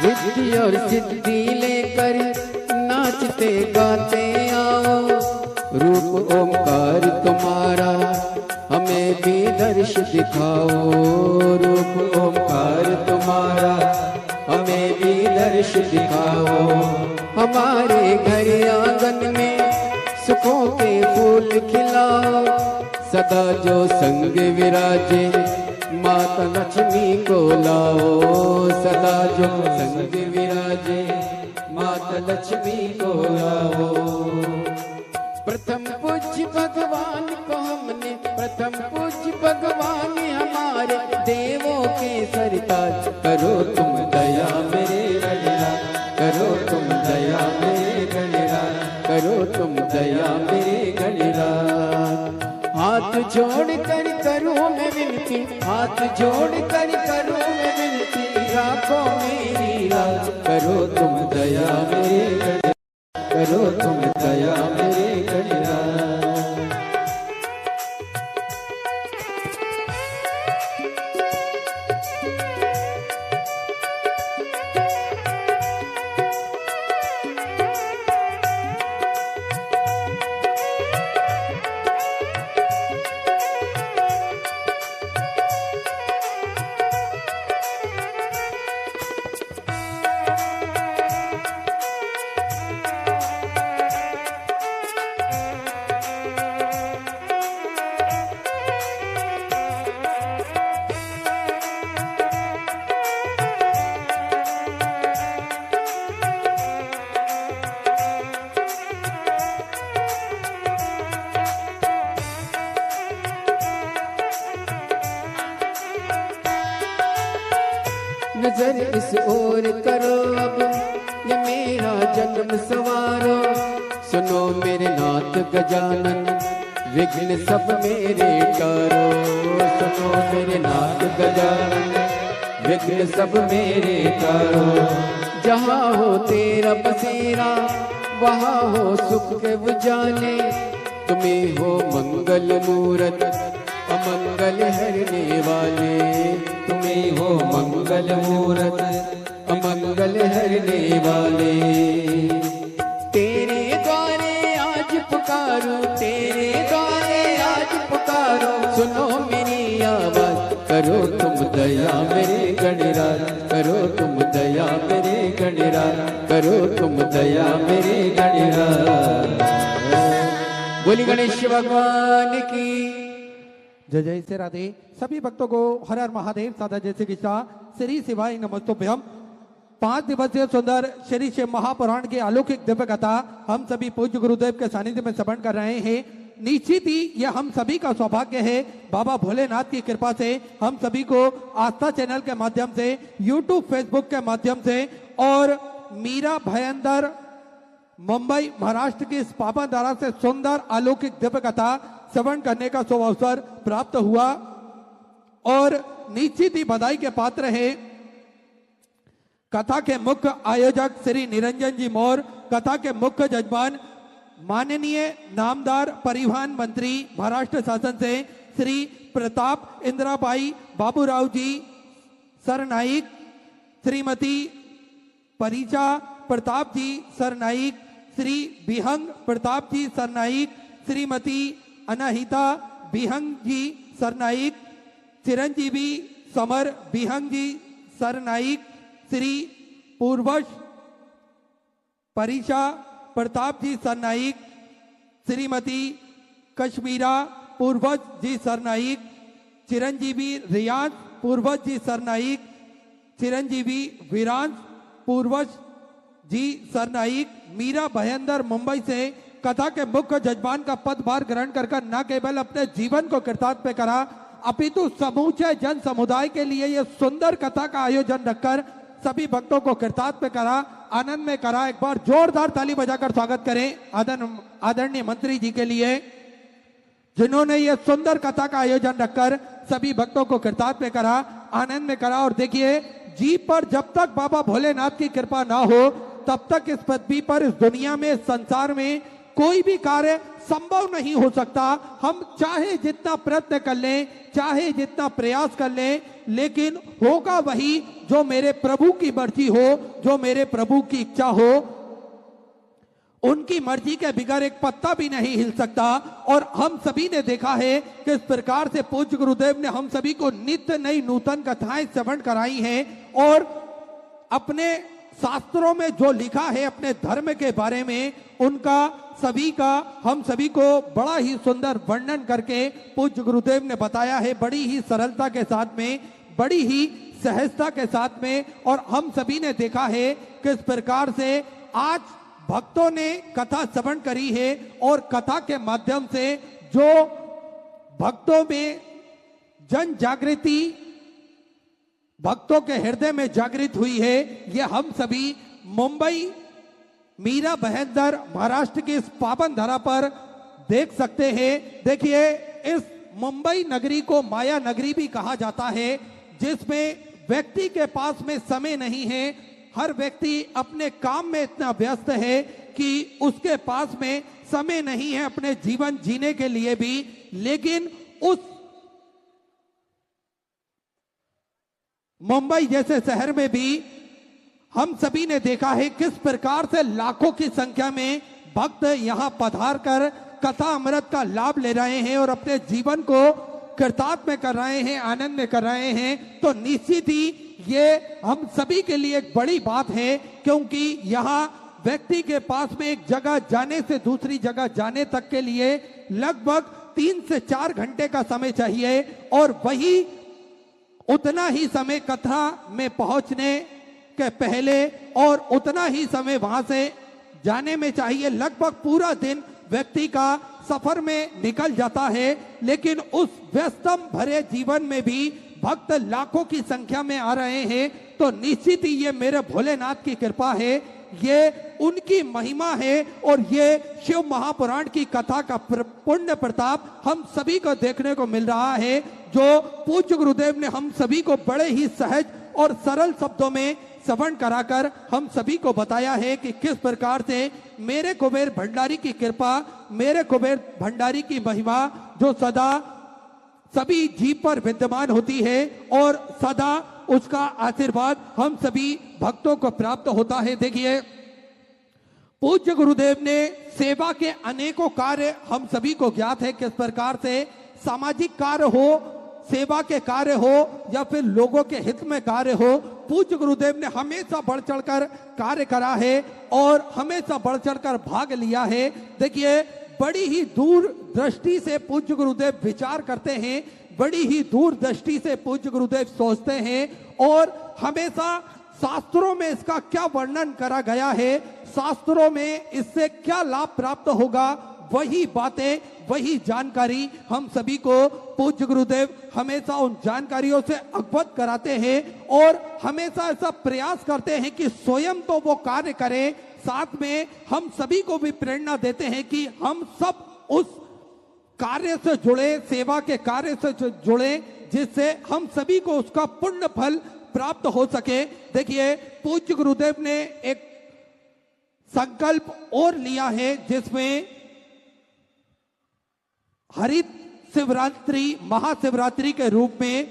रिद्धि और सिद्धि लेकर नाचते गाते आओ, रूप ओमकार तुम्हारा हमें भी दर्श दिखाओ, रूप ओमकार तुम्हारा हमें भी दर्श दिखाओ। हमारे घर आंगन में सुखों के फूल खिलाओ, सदा जो संग विराजे माता लक्ष्मी को लाओ, सदा जो संग विराजे माता लक्ष्मी को लाओ। प्रथम पूज्य भगवान को हमने, प्रथम पूज्य भगवान हमारे देवों के सरताज, करो तुम दया मेरे गणराज, करो तुम दया मेरे गणराज, करो तुम दया मेरे गणराज। हाथ जोड़ कर करूं मैं विनती, हाथ जोड़ कर करूं मैं विनती, राखो मेरी राज, करो तुम दया मेरे गणराज, करो तुम दया मेरे गणराज। नजर इस ओर करो अब, ये मेरा जन्म सवारो, सुनो मेरे नाथ गजानन, विघ्न सब मेरे टारो, सुनो मेरे नाथ गजानन, विघ्न सब मेरे टारो। जहाँ हो तेरा बसेरा वहाँ हो सुख के उजाले, तुम्हें हो मंगल मूरत अमंगल हरने वाले, तुम्हें हो मंगल मूरत अमंगल हरने वाले। तेरे द्वारे आज पुकारो, तेरे द्वारे आज पुकारो, सुनो मेरी आवाज, करो तुम दया मेरे गणराज, करो तुम दया मेरे गणराज, करो तुम दया मेरे गणराज। बोली गणेश भगवान की जय जय श्री राधे। सभी भक्तों को हर हर महादेव साधा जैसे कृष्णा श्री शिवाय नमस्तुभ्यम। 5 दिवसीय सुंदर श्री शिव महापुराण की अलौकिक दिव्य कथा हम सभी पूज्य गुरुदेव के सानिध्य में श्रवण कर रहे हैं। निश्चित ही यह हम सभी का सौभाग्य है, बाबा भोलेनाथ की कृपा से हम सभी को आस्था चैनल के माध्यम से, यूट्यूब फेसबुक के माध्यम से और मीरा भयंदर मुंबई महाराष्ट्र की इस पावन धारा से सुंदर अलौकिक दिव्य कथा श्रवण करने का शुभ अवसर प्राप्त हुआ और निश्चित ही बधाई के पात्र है कथा के मुख्य आयोजक श्री निरंजन जी मौर्य, कथा के मुख्य जजमान माननीय नामदार परिवहन मंत्री महाराष्ट्र शासन से श्री प्रताप इंद्राबाई बाबूराव जी सरनाईक, श्रीमती परिचा प्रताप जी सरनाईक, श्री बिहंग प्रताप जी सरनाईक, श्रीमती अनाहिता बिहंग जी सरनाईक, चिरंजीवी समर बिहंग जी सरनाईक, श्री पूर्वज परिचा प्रताप जी सरनाईक, श्रीमती कश्मीरा पूर्वज जी सरनाईक, चिरंजीवी रियाज पूर्वज जी सरनाईक, चिरंजीवी विराज पूर्वज जी सरनाईक, मीरा भयंदर मुंबई से कथा के मुख्य जजमान का पदभार ग्रहण कर न केवल अपने जीवन को कृतार्थ करा अपितु समूचे जन समुदाय के लिए यह सुंदर कथा का आयोजन रखकर सभी भक्तों को कृतार्थ करा, आनंद में करा। एक बार जोरदार ताली बजाकर स्वागत करें आदरणीय मंत्री जी के लिए जिन्होंने यह सुंदर कथा का आयोजन रखकर सभी भक्तों को कृतार्थ करा, आनंद में करा। और देखिए जीव पर जब तक बाबा भोलेनाथ की कृपा ना हो तब तक इस पृथ्वी पर, इस दुनिया में, इस संसार में कोई भी कार्य संभव नहीं हो सकता। हम चाहे जितना प्रयत्न कर लें, चाहे जितना प्रयास कर लें, लेकिन होगा वही जो मेरे प्रभु की मर्जी हो, जो मेरे प्रभु की इच्छा हो, उनकी मर्जी के बिगैर एक पत्ता भी नहीं हिल सकता। और हम सभी ने देखा है कि इस प्रकार से पूज्य गुरुदेव ने हम सभी को नित्य नई नूतन कथाएं श्रवण कराई हैं और अपने शास्त्रों में जो लिखा है अपने धर्म के बारे में, उनका सभी का हम सभी को बड़ा ही सुंदर वर्णन करके पूज्य गुरुदेव ने बताया है, बड़ी ही सरलता के साथ में, बड़ी ही सहजता के साथ में। और हम सभी ने देखा है कि इस प्रकार से आज भक्तों ने कथा श्रवण करी है और कथा के माध्यम से जो भक्तों में जन जागृति, भक्तों के हृदय में जागृत हुई है, ये हम सभी मुंबई मीरा बहन्दर महाराष्ट्र की इस पावन धरा पर देख सकते हैं। देखिए, इस मुंबई नगरी को माया नगरी भी कहा जाता है, जिसमें व्यक्ति के पास में समय नहीं है। हर व्यक्ति अपने काम में इतना व्यस्त है कि उसके पास में समय नहीं है अपने जीवन जीने के लिए भी। लेकिन उस मुंबई जैसे शहर में भी हम सभी ने देखा है किस प्रकार से लाखों की संख्या में भक्त यहां पधार कर कथा अमृत का लाभ ले रहे हैं और अपने जीवन को कृतार्थ में कर रहे हैं, आनंद में कर रहे हैं। तो निश्चित ही ये हम सभी के लिए एक बड़ी बात है, क्योंकि यहाँ व्यक्ति के पास में एक जगह जाने से दूसरी जगह जाने तक के लिए लगभग 3 से 4 घंटे का समय चाहिए और वही उतना ही समय कथा में पहुंचने के पहले और उतना ही समय वहां से जाने में चाहिए। लगभग पूरा दिन व्यक्ति का सफर में निकल जाता है, लेकिन उस व्यस्तम भरे जीवन में भी भक्त लाखों की संख्या में आ रहे हैं। तो निश्चित ही ये मेरे भोलेनाथ की कृपा है, ये उनकी महिमा है और ये शिव महापुराण की कथा का पुण्य प्रताप हम सभी को देखने को मिल रहा है, जो पूज्य गुरुदेव ने हम सभी को बड़े ही सहज और सरल शब्दों में श्रवण कराकर हम सभी को बताया है कि किस प्रकार से मेरे कुबेर भंडारी की कृपा, मेरे कुबेर भंडारी की महिमा जो सदा सभी जीव पर विद्यमान होती है और सदा उसका आशीर्वाद हम सभी भक्तों को प्राप्त होता है। देखिए, पूज्य गुरुदेव ने सेवा के अनेकों कार्य हम सभी को ज्ञात है, किस प्रकार से सामाजिक कार्य हो, सेवा के कार्य हो या फिर लोगों के हित में कार्य हो, पूज्य गुरुदेव ने हमेशा बढ़ चढ़कर कार्य करा है और हमेशा बढ़ चढ़कर भाग लिया है। देखिए, बड़ी ही दूर दृष्टि से पूज्य गुरुदेव विचार करते हैं, बड़ी ही दूर दृष्टि से पूज्य गुरुदेव सोचते हैं और हमेशा शास्त्रों में इसका क्या वर्णन करा गया है, शास्त्रों में इससे क्या लाभ प्राप्त होगा, वही बातें, वही जानकारी हम सभी को पूज्य गुरुदेव हमेशा उन जानकारियों से अवगत कराते हैं और हमेशा ऐसा प्रयास करते हैं कि स्वयं तो वो कार्य करें, साथ में हम सभी को भी प्रेरणा देते हैं कि हम सब उस कार्य से जुड़े, सेवा के कार्य से जुड़े, जिससे हम सभी को उसका पुण्य फल प्राप्त हो सके। देखिए, पूज्य गुरुदेव ने एक संकल्प और लिया है, जिसमें हरित शिवरात्रि, महाशिवरात्रि के रूप में,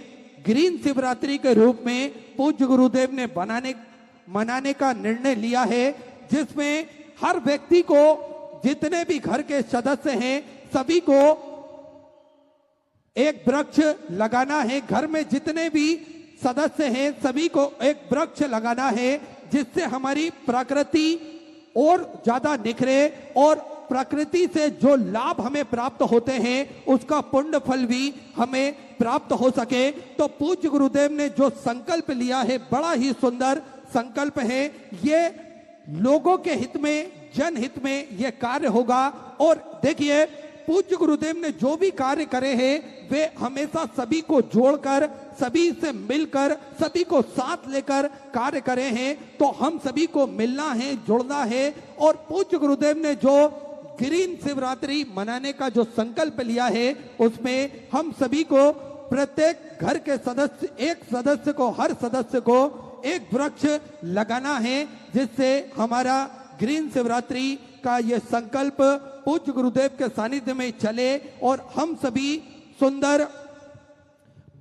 ग्रीन शिवरात्रि के रूप में पूज्य गुरुदेव ने मनाने का निर्णय लिया है, जिसमें हर व्यक्ति को, जितने भी घर के सदस्य हैं, सभी को एक वृक्ष लगाना है। घर में जितने भी सदस्य हैं सभी को एक वृक्ष लगाना है, जिससे हमारी प्रकृति और ज्यादा निखरे और प्रकृति से जो लाभ हमें प्राप्त होते हैं उसका पुण्य फल भी हमें प्राप्त हो सके। तो पूज्य गुरुदेव ने जो संकल्प लिया है, बड़ा ही सुंदर संकल्प है। ये लोगों के हित में, जनहित में ये कार्य होगा। और देखिए, पूज्य गुरुदेव ने जो भी कार्य करे हैं वे हमेशा सभी को जोड़कर, सभी से मिलकर, सभी को साथ लेकर कार्य करे हैं। तो हम सभी को मिलना है, जुड़ना है। और पूज्य गुरुदेव ने जो ग्रीन शिवरात्रि मनाने का जो संकल्प लिया है, उसमें हम सभी को, प्रत्येक घर के सदस्य, एक सदस्य को, हर सदस्य को एक वृक्ष लगाना है, जिससे हमारा ग्रीन शिवरात्रि का ये संकल्प पूज्य गुरुदेव के सानिध्य में चले और हम सभी सुंदर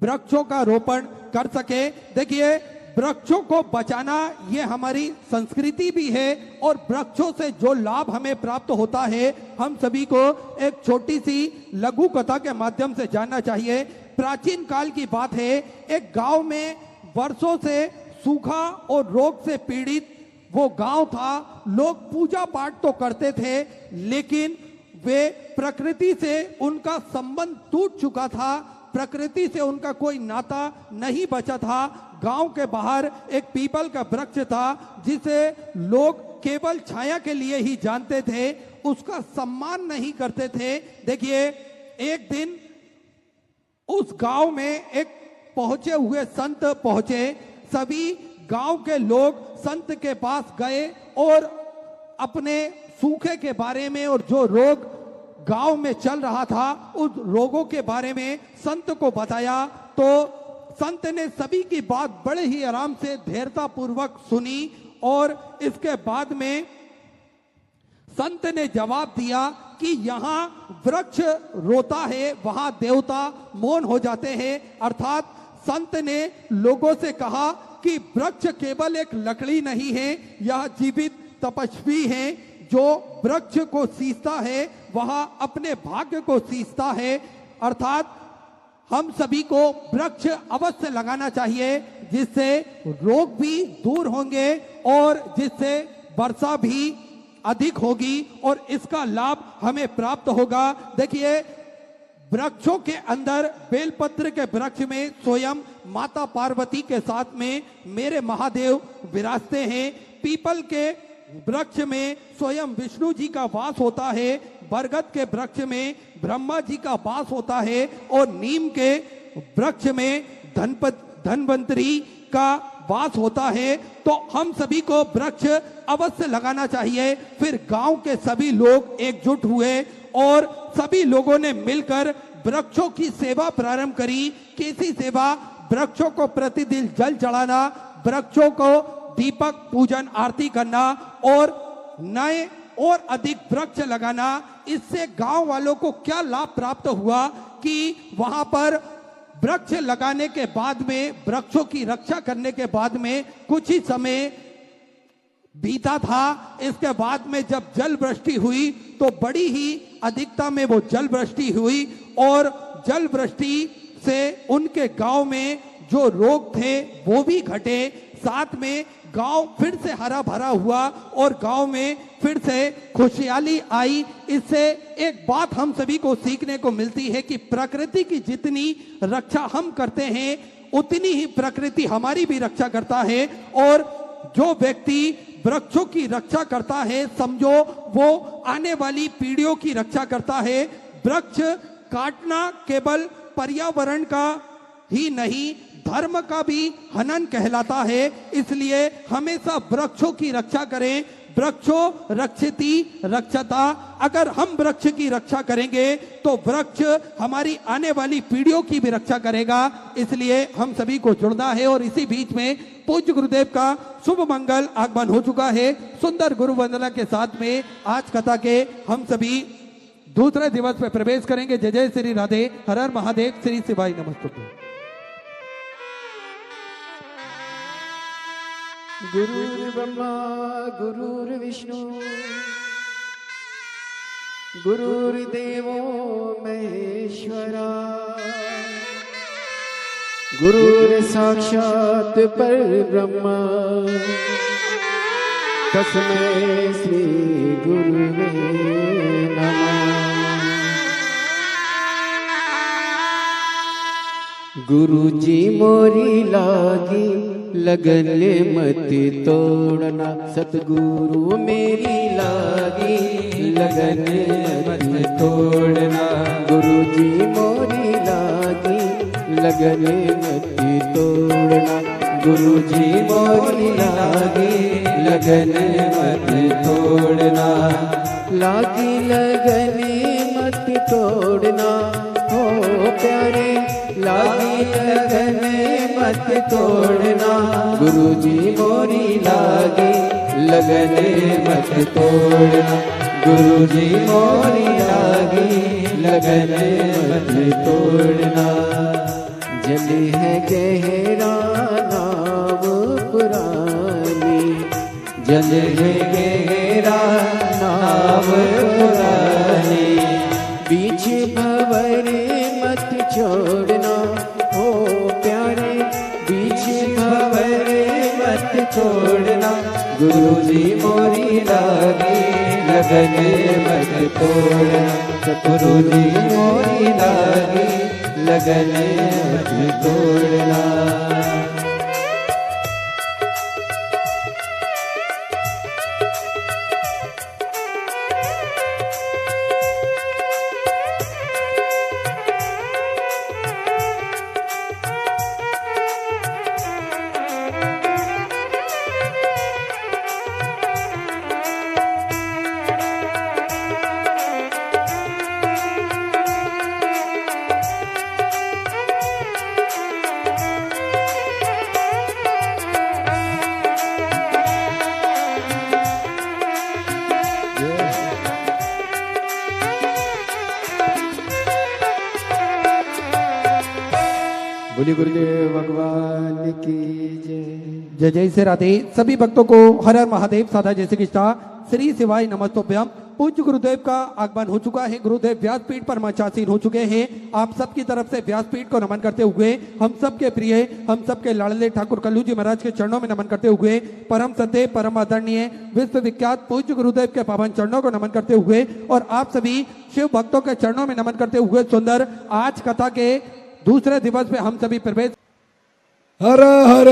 वृक्षों का रोपण कर सके। देखिए, वृक्षों को बचाना ये हमारी संस्कृति भी है और वृक्षों से जो लाभ हमें प्राप्त होता है हम सभी को एक छोटी सी लघु कथा के माध्यम से जानना चाहिए। प्राचीन काल की बात है, एक गांव में वर्षों से सूखा और रोग से पीड़ित वो गांव था। लोग पूजा पाठ तो करते थे लेकिन वे प्रकृति से उनका संबंध टूट चुका था, प्रकृति से उनका कोई नाता नहीं बचा था। गांव के बाहर एक पीपल का वृक्ष था जिसे लोग केवल छाया के लिए ही जानते थे, उसका सम्मान नहीं करते थे। देखिए, एक दिन उस गांव में एक पहुंचे हुए संत पहुंचे। सभी गांव के लोग संत के पास गए और अपने सूखे के बारे में और जो रोग गांव में चल रहा था उस रोगों के बारे में संत को बताया। तो संत ने सभी की बात बड़े ही आराम से धैर्यता पूर्वक सुनी और इसके बाद में संत ने जवाब दिया कि यहाँ वृक्ष रोता है, वहां देवता मौन हो जाते हैं। अर्थात संत ने लोगों से कहा कि वृक्ष केवल एक लकड़ी नहीं है, यह जीवित तपस्वी है। जो वृक्ष को सींचता है वह अपने भाग्य को सींचता है। अर्थात हम सभी को वृक्ष अवश्य लगाना चाहिए जिससे रोग भी दूर होंगे और जिससे वर्षा भी अधिक होगी और इसका लाभ हमें प्राप्त होगा। देखिए, वृक्षों के अंदर बेलपत्र के वृक्ष में स्वयं माता पार्वती के साथ में मेरे महादेव विराजते हैं। पीपल के वृक्ष में स्वयं विष्णु जी का वास होता है। बरगद के वृक्ष में ब्रह्मा जी का वास होता है और नीम के वृक्ष में धन्वंतरी का वास होता है। तो हम सभी को वृक्ष अवश्य लगाना चाहिए। फिर गांव के सभी लोग एकजुट हुए और सभी लोगों ने मिलकर वृक्षों की सेवा प्रारंभ करी। कैसी सेवा? वृक्षों को प्रतिदिन जल चढ़ाना, वृक्षों को दीपक पूजन आरती करना और नए और अधिक वृक्ष लगाना। इससे गांव वालों को क्या लाभ प्राप्त हुआ कि वहां पर वृक्ष लगाने के बाद में, वृक्षों की रक्षा करने के बाद में कुछ ही समय बीता था। इसके बाद में जब जल वृष्टि हुई तो बड़ी ही अधिकता में वो जल वृष्टि हुई और जल वृष्टि से उनके गांव में जो रोग थे वो भी घटे। साथ में गांव फिर से हरा भरा हुआ और गांव में फिर से खुशहाली आई। इससे एक बात हम सभी को सीखने को मिलती है कि प्रकृति की जितनी रक्षा हम करते हैं उतनी ही प्रकृति हमारी भी रक्षा करता है। और जो व्यक्ति वृक्षों की रक्षा करता है, समझो वो आने वाली पीढ़ियों की रक्षा करता है। वृक्ष काटना केवल पर्यावरण का ही नहीं, धर्म का भी हनन कहलाता है। इसलिए हमेशा वृक्षों की रक्षा करें। वृक्षो रक्षति रक्षता। अगर हम वृक्ष की रक्षा करेंगे तो वृक्ष हमारी आने वाली पीढ़ियों की भी रक्षा करेगा। इसलिए हम सभी को जुड़ना है। और इसी बीच में पूज्य गुरुदेव का शुभ मंगल आगमन हो चुका है। सुंदर गुरु वंदना के साथ में आज कथा के हम सभी दूसरे दिवस में प्रवेश करेंगे। जय जय श्री राधे, हर हर महादेव, श्री शिवाय नमस्तुभ्यं। गुरुर्ब्रह्मा गुरुर्विष्णु गुरुर्देवो महेश्वरा गुरुर्साक्षात् परब्रह्म तस्मै श्री गुरुवे नमः। गुरुजी मोरी लागी लगन मत तोड़ना, सतगुरु मेरी लागी लगन मत तोड़ना। गुरुजी मोरी लागी लगन मत तोड़ना, गुरुजी मोरी लागी लगन मत तोड़ना। लागी लगन मत तोड़ना हो प्यारे, लागी लगन मत तोड़ना। गुरुजी मोरी लागी लगन मत तोड़ना, गुरुजी मोरी लागी लगन मत तोड़ना। जल है गहरा नाव जल है गहरा नाव पुरानी, बीच भंवर मत छोड़ना ओ प्यारे, बीच भंवर मत छोड़ना, गुरुजी मोरी लागी लगन मत तोड़ना, गुरुजी मोरी लागी लगन मत तोड़ना। बोली गुरुदेव भगवान की जय। जय जय से राधे। सभी भक्तों को हर हर महादेव, साधा जय श्री कृष्णा, श्री शिवाय नमस्तोभ्यम। पूज्य गुरुदेव का आगमन हो चुका है। गुरुदेव व्यासपीठ पर मंचासीन हो चुके हैं। आप सबकी तरफ से व्यासपीठ को नमन करते हुए, हम सबके प्रिय, हम सबके लाडले ठाकुर कल्लू जी महाराज के चरणों में नमन करते हुए, परम सत्य, परम आदरणीय, विश्व विख्यात पूज्य गुरुदेव के पावन चरणों को नमन करते हुए और आप सभी शिव भक्तों के चरणों में नमन करते हुए सुंदर आज कथा के दूसरे दिवस में हम सभी प्रवेश। हर हर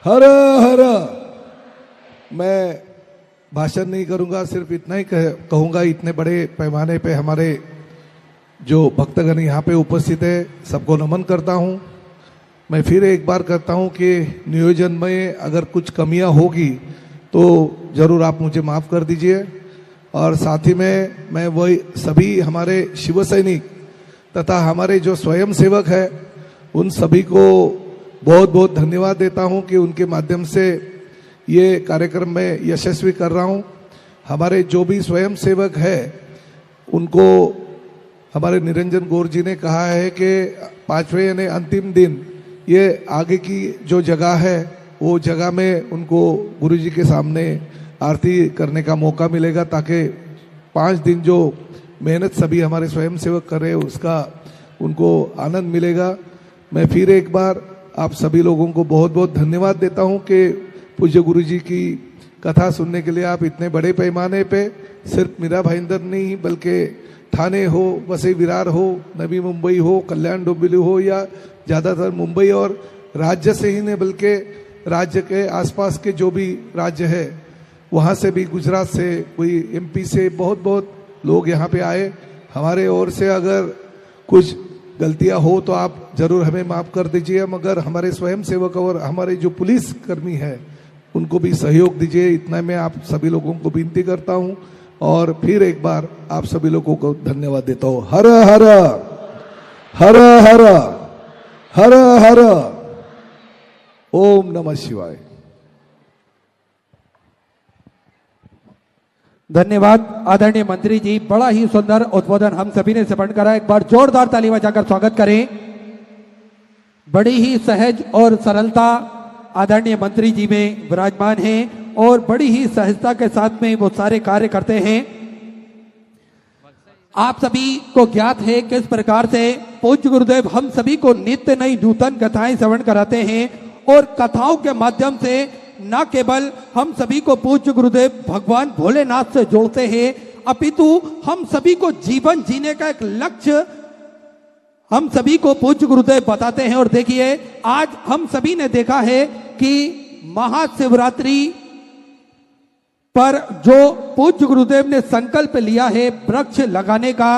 हर हर। मैं भाषण नहीं करूंगा, सिर्फ इतना ही कहूंगा। इतने बड़े पैमाने पे हमारे जो भक्तगण यहाँ पे उपस्थित है, सबको नमन करता हूँ। मैं फिर एक बार करता हूँ कि नियोजन में अगर कुछ कमियां होगी तो जरूर आप मुझे माफ कर दीजिए। और साथ ही में मैं वही सभी हमारे शिव सैनिक तथा हमारे जो स्वयं सेवक है उन सभी को बहुत बहुत धन्यवाद देता हूं कि उनके माध्यम से ये कार्यक्रम में यशस्वी कर रहा हूं। हमारे जो भी स्वयं सेवक है उनको हमारे निरंजन गौर जी ने कहा है कि 5वें यानी अंतिम दिन ये आगे की जो जगह है वो जगह में उनको गुरु जी के सामने आरती करने का मौका मिलेगा, ताकि 5 दिन जो मेहनत सभी हमारे स्वयं सेवक कर रहे हैं उसका उनको आनंद मिलेगा। मैं फिर एक बार आप सभी लोगों को बहुत बहुत धन्यवाद देता हूं कि पूज्य गुरु जी की कथा सुनने के लिए आप इतने बड़े पैमाने पे, सिर्फ मीरा भाईंदर नहीं बल्कि ठाणे हो, वसई विरार हो, नवी मुंबई हो, कल्याण डोंबिवली हो या ज़्यादातर मुंबई और राज्य से ही नहीं बल्कि राज्य के आसपास के जो भी राज्य है वहाँ से भी, गुजरात से, कोई MP से बहुत बहुत लोग यहाँ पे आए। हमारे ओर से अगर कुछ गलतियां हो तो आप जरूर हमें माफ कर दीजिए, मगर हमारे स्वयं सेवक और हमारे जो पुलिस कर्मी है उनको भी सहयोग दीजिए। इतना मैं आप सभी लोगों को विनती करता हूं और फिर एक बार आप सभी लोगों को धन्यवाद देता हूं। हर हर हर हर हर हर ओम नमः शिवाय। धन्यवाद आदरणीय मंत्री जी, बड़ा ही सुंदर उद्बोधन हम सभी ने श्रवण करा। एक बार जोरदार ताली बजाकर स्वागत करें। बड़ी ही सहज और सरलता आदरणीय मंत्री जी में विराजमान हैं और बड़ी ही सहजता के साथ में वो सारे कार्य करते हैं। आप सभी को ज्ञात है किस प्रकार से पूज्य गुरुदेव हम सभी को नित्य नई नूतन कथाएं श्रवण कराते हैं और कथाओं के माध्यम से न केवल हम सभी को पूज्य गुरुदेव भगवान भोलेनाथ से जोड़ते हैं, अपितु हम सभी को जीवन जीने का एक लक्ष्य हम सभी को पूज्य गुरुदेव बताते हैं। और देखिए आज हम सभी ने देखा है कि महाशिवरात्रि पर जो पूज्य गुरुदेव ने संकल्प लिया है वृक्ष लगाने का,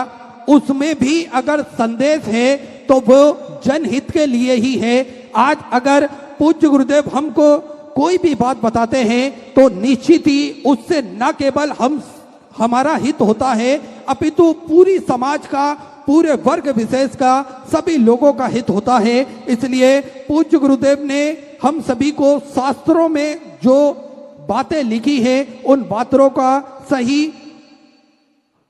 उसमें भी अगर संदेश है तो वो जनहित के लिए ही है। आज अगर पूज्य गुरुदेव हमको कोई भी बात बताते हैं तो निश्चित ही उससे न केवल हमारा हित होता है, अपितु पूरी समाज का, पूरे वर्ग विशेष का, सभी लोगों का हित होता है। इसलिए पूज्य गुरुदेव ने हम सभी को शास्त्रों में जो बातें लिखी है उन बातों का सही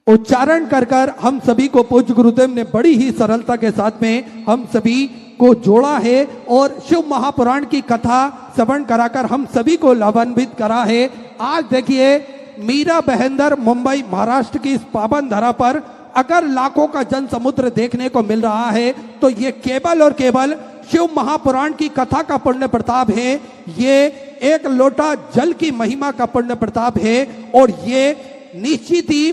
उच्चारण कर हम सभी को पूज्य गुरुदेव ने बड़ी ही सरलता के साथ में हम सभी को जोड़ा है और शिव महापुराण की कथा श्रवण कराकर हम सभी को लाभान्वित करा है। आज देखिए मीरा बहंदर मुंबई महाराष्ट्र की इस पावन धरा पर अगर लाखों का जन समुद्र देखने को मिल रहा है तो ये केवल और केवल शिव महापुराण की कथा का पुण्य प्रताप है। ये एक लोटा जल की महिमा का पुण्य प्रताप है और ये निश्चित ही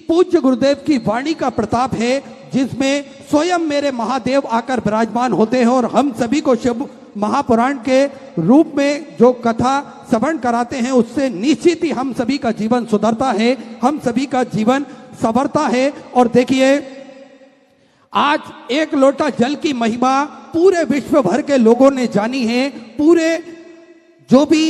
पूज्य गुरुदेव की वाणी का प्रताप है, जिसमें स्वयं मेरे महादेव आकर विराजमान होते हैं और हम सभी को शिव महापुराण के रूप में जो कथा श्रवण कराते हैं उससे निश्चित ही हम सभी का जीवन सुधरता है, हम सभी का जीवन संवरता है। और देखिए आज एक लोटा जल की महिमा पूरे विश्व भर के लोगों ने जानी है। पूरे जो भी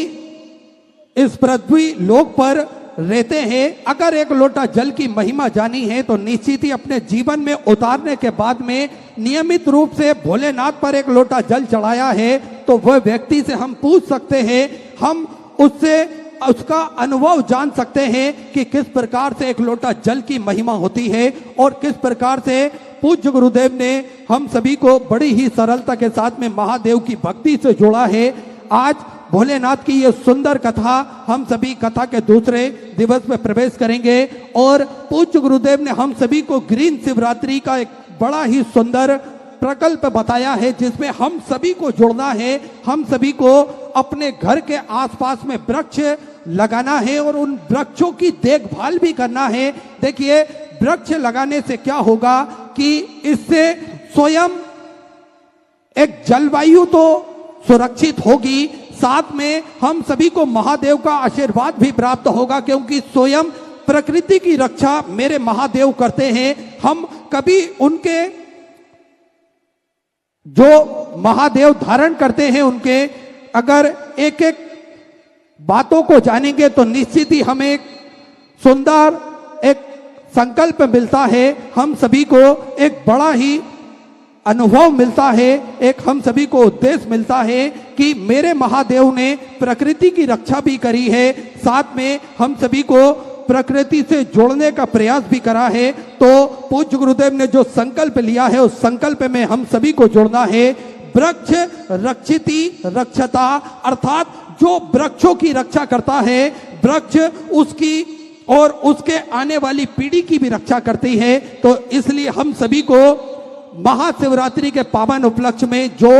इस पृथ्वी लोक पर रहते हैं, अगर एक लोटा जल की महिमा जानी है तो निश्चित ही अपने जीवन में उतारने के बाद में नियमित रूप से भोलेनाथ पर एक लोटा जल चढ़ाया है तो वह व्यक्ति से हम पूछ सकते हैं, हम उससे उसका अनुभव जान सकते हैं कि किस प्रकार से एक लोटा जल की महिमा होती है और किस प्रकार से पूज्य गुरुदेव ने हम सभी को बड़ी ही सरलता के साथ में महादेव की भक्ति से जोड़ा है। आज भोलेनाथ की ये सुंदर कथा हम सभी कथा के दूसरे दिवस में प्रवेश करेंगे और पूज्य गुरुदेव ने हम सभी को ग्रीन शिवरात्रि का एक बड़ा ही सुंदर प्रकल्प बताया है, जिसमें हम सभी को जोड़ना है, हम सभी को अपने घर के आसपास में वृक्ष लगाना है और उन वृक्षों की देखभाल भी करना है। देखिए वृक्ष लगाने से क्या होगा कि इससे स्वयं एक जलवायु तो सुरक्षित होगी, साथ में हम सभी को महादेव का आशीर्वाद भी प्राप्त होगा, क्योंकि स्वयं प्रकृति की रक्षा मेरे महादेव करते हैं। हम कभी उनके जो महादेव धारण करते हैं उनके अगर एक एक बातों को जानेंगे तो निश्चित ही हमें एक सुंदर एक संकल्प मिलता है, हम सभी को एक बड़ा ही अनुभव मिलता है, एक हम सभी को उद्देश्य मिलता है कि मेरे महादेव ने प्रकृति की रक्षा भी करी है, साथ में हम सभी को प्रकृति से जोड़ने का प्रयास भी करा है। तो पूज्य गुरुदेव ने जो संकल्प लिया है उस संकल्प में हम सभी को जोड़ना है। वृक्ष रक्षिति रक्षता, अर्थात जो वृक्षों की रक्षा करता है वृक्ष उसकी और उसके आने वाली पीढ़ी की भी रक्षा करती है। तो इसलिए हम सभी को महाशिवरात्रि के पावन उपलक्ष्य में जो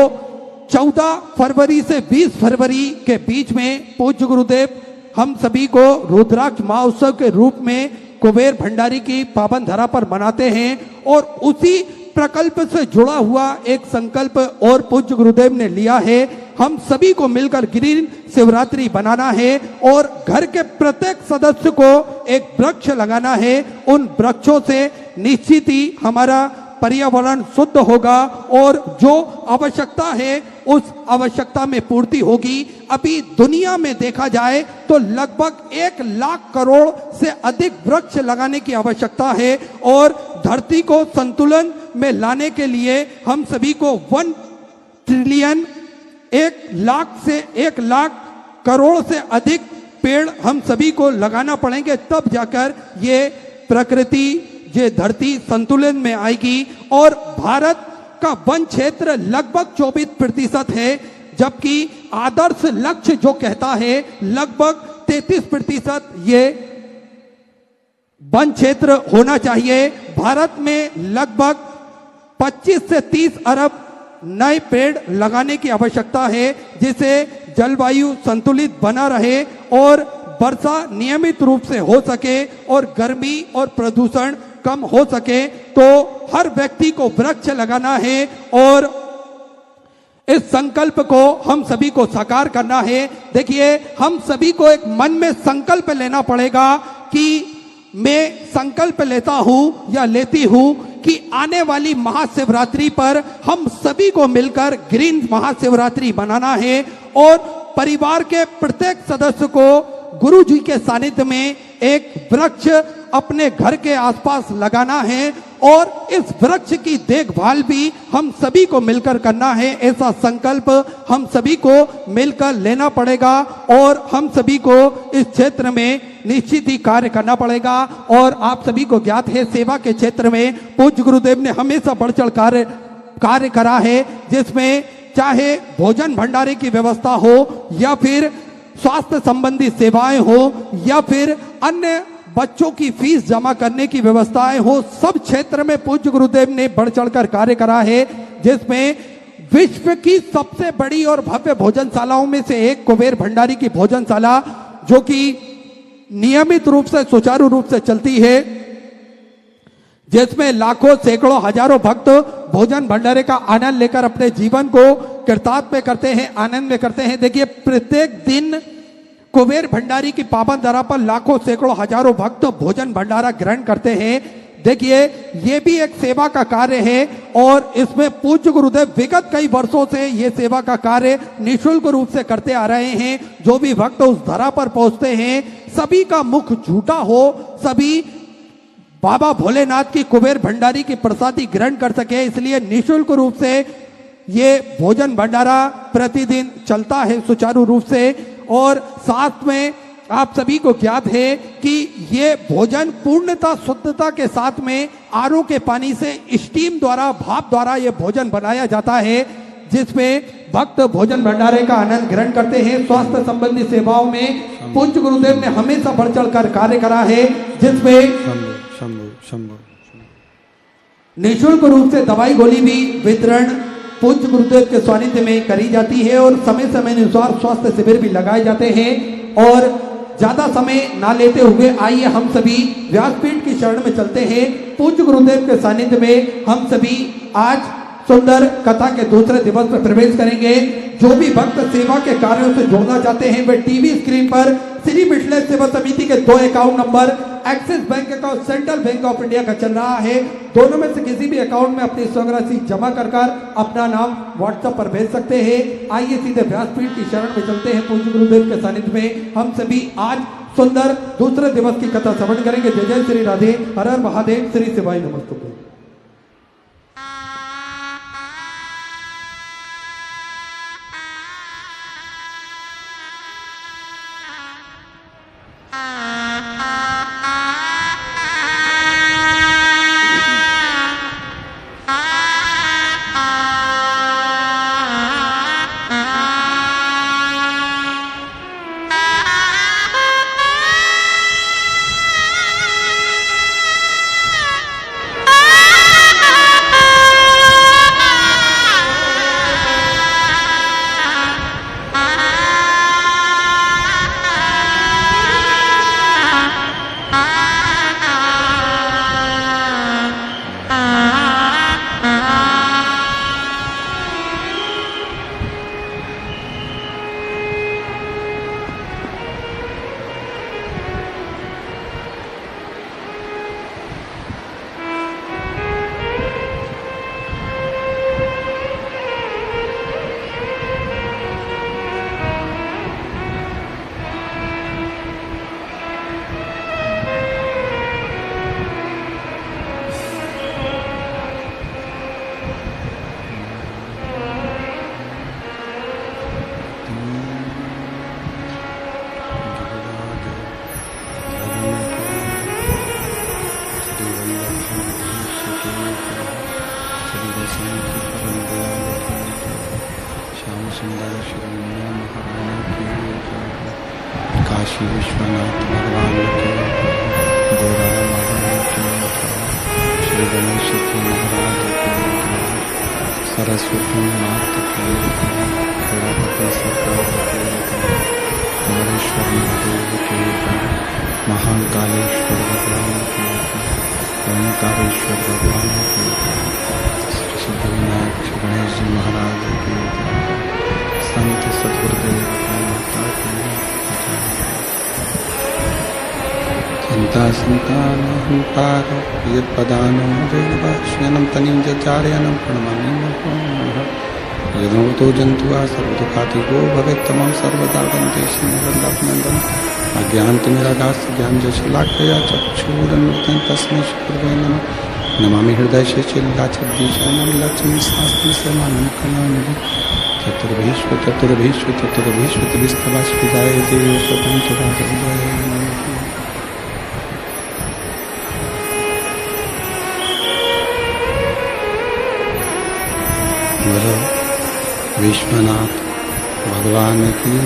14 फरवरी से 20 फरवरी के बीच में पूज्य गुरुदेव हम सभी को रुद्राक्ष महोत्सव के रूप में कुबेर भंडारी की पावन धरा पर मनाते हैं और उसी प्रकल्प से जुड़ा हुआ एक संकल्प और पूज्य गुरुदेव ने लिया है। हम सभी को मिलकर ग्रीन शिवरात्रि बनाना है और घर के प्रत्येक सदस्य को एक वृक्ष लगाना है। उन वृक्षों से निश्चित ही हमारा पर्यावरण शुद्ध होगा और जो आवश्यकता है उस आवश्यकता में पूर्ति होगी। अभी दुनिया में देखा जाए तो लगभग 1 लाख करोड़ से अधिक वृक्ष लगाने की आवश्यकता है और धरती को संतुलन में लाने के लिए हम सभी को 1 ट्रिलियन 1 लाख से 1 लाख करोड़ से अधिक पेड़ हम सभी को लगाना पड़ेंगे, तब जाकर ये प्रकृति ये धरती संतुलन में आएगी। और भारत का वन क्षेत्र लगभग 24% है, जबकि आदर्श लक्ष्य जो कहता है लगभग 33% ये वन क्षेत्र होना चाहिए। भारत में लगभग 25 से 30 अरब नए पेड़ लगाने की आवश्यकता है, जिससे जलवायु संतुलित बना रहे और वर्षा नियमित रूप से हो सके और गर्मी और प्रदूषण कम हो सके। तो हर व्यक्ति को वृक्ष लगाना है और इस संकल्प को हम सभी को साकार करना है। देखिए हम सभी को एक मन में संकल्प लेना पड़ेगा कि मैं संकल्प लेता हूं या लेती हूं कि आने वाली महाशिवरात्रि पर हम सभी को मिलकर ग्रीन महाशिवरात्रि मनाना है और परिवार के प्रत्येक सदस्य को गुरु जी के सानिध्य में एक वृक्ष अपने घर के आसपास लगाना है और इस वृक्ष की देखभाल भी हम सभी को मिलकर करना है। ऐसा संकल्प हम सभी को मिलकर लेना पड़ेगा और हम सभी को इस क्षेत्र में निश्चित ही कार्य करना पड़ेगा। और आप सभी को ज्ञात है सेवा के क्षेत्र में पूज्य गुरुदेव ने हमेशा बढ़ चढ़ कार्य कार्य करा है, जिसमें चाहे भोजन भंडारे की व्यवस्था हो या फिर स्वास्थ्य संबंधी सेवाएं हो या फिर अन्य बच्चों की फीस जमा करने की व्यवस्थाएं हो, सब क्षेत्र में पूज्य गुरुदेव ने बढ़ चढ़कर कार्य करा है, जिसमें विश्व की सबसे बड़ी और भव्य भोजनशालाओं में से एक कुबेर भंडारी की भोजनशाला, जो कि नियमित रूप से सुचारू रूप से चलती है, जिसमें लाखों सैकड़ों हजारों भक्त भोजन भंडारे का आनंद लेकर अपने जीवन को कृतार्थ करते हैं, आनंद में करते हैं। देखिए, प्रत्येक दिन कुबेर भंडारी की पावन धरा पर लाखों सैकड़ों हजारों भक्त भोजन भंडारा ग्रहण करते हैं। देखिए, ये भी एक सेवा का कार्य है और इसमें पूज्य गुरुदेव विगत कई वर्षों से ये सेवा का कार्य निःशुल्क रूप से करते आ रहे हैं। जो भी भक्त उस धरा पर पहुंचते हैं, सभी का मुख झूठा हो, सभी बाबा भोलेनाथ की कुबेर भंडारी की प्रसादी ग्रहण कर सके, इसलिए निःशुल्क रूप से ये भोजन भंडारा प्रतिदिन चलता है सुचारू रूप से। और साथ में आप सभी को ज्ञात है कि ये भोजन पूर्णता शुद्धता के साथ में आरओ के पानी से स्टीम द्वारा, भाप द्वारा ये भोजन बनाया जाता है, जिसमें भक्त भोजन भंडारे का आनंद ग्रहण करते हैं। स्वास्थ्य संबंधी सेवाओं में पूज्य गुरुदेव ने हमेशा बढ़ चढ़ कर कार्य करा है, जिसमें निःशुल्क रूप से दवाई गोली भी वितरण पूज्य गुरुदेव के सानिध्य में करी जाती है और समय समय अनुसार स्वास्थ्य शिविर भी लगाए जाते हैं। और ज्यादा समय ना लेते हुए आइए हम सभी व्यासपीठ की शरण में चलते हैं। पूज्य गुरुदेव के सानिध्य में हम सभी आज सुंदर कथा के दूसरे दिवस में प्रवेश करेंगे। जो भी भक्त सेवा के कार्यों से जोड़ना चाहते हैं, वे टीवी स्क्रीन पर श्री मिथिलेश सेवा समिति के 2 account number, axis bank account, central bank of India का चल रहा है। दोनों में से किसी भी अकाउंट में अपनी स्वराशि जमा कर अपना नाम व्हाट्सएप पर भेज सकते हैं। आइए सीधे व्यासपीठ की शरण में चलते हैं। पूज्य गुरुदेव के सानिध्य में हम सभी आज सुंदर दूसरे दिवस की कथा श्रवण करेंगे। जय जय श्री राधे, हर हर महादेव, श्री शिवाय नमस्तुभ्यं। काशी विश्वनाथ भगवान की, गोरा महाराज की, श्री गणेश जी महाराज की, सरस्वती माता की, गणपति सरकार की, अमरेश्वर महादेव की, महाकालेश्वर भगवान की, ओंकारेश्वर भगवान की, सिद्धिविनायक गणेश जी महाराज की, संत सद्गुरुदेव की माता की, चिंता संतानहंकार यत्पदानो जैनवाक्ष्यनं तनिं चार्यानं प्रणमामि नमः। यदोतो जन्तुआ सर्वदुःखातिको भवेत्तमं सर्वदा वन्दे श्रीवल्लभनन्दन। अज्ञानतिमिरागास्य ज्ञानजशलाकया चक्षुरुन्मिलितं तस्मै श्रीगुरवे नमः। नमामि हृदयशेषिल्लाचद्विषाणं लक्ष्मीशास्त्रि समानं कलानिधि। चतुर्भीष्व चतुर्भीष्व चतुर्भीष्व त्रिस्तवास्विदाय देव स्वपञ्चराजविदाय नमः। बोलो विश्वनाथ भगवान की।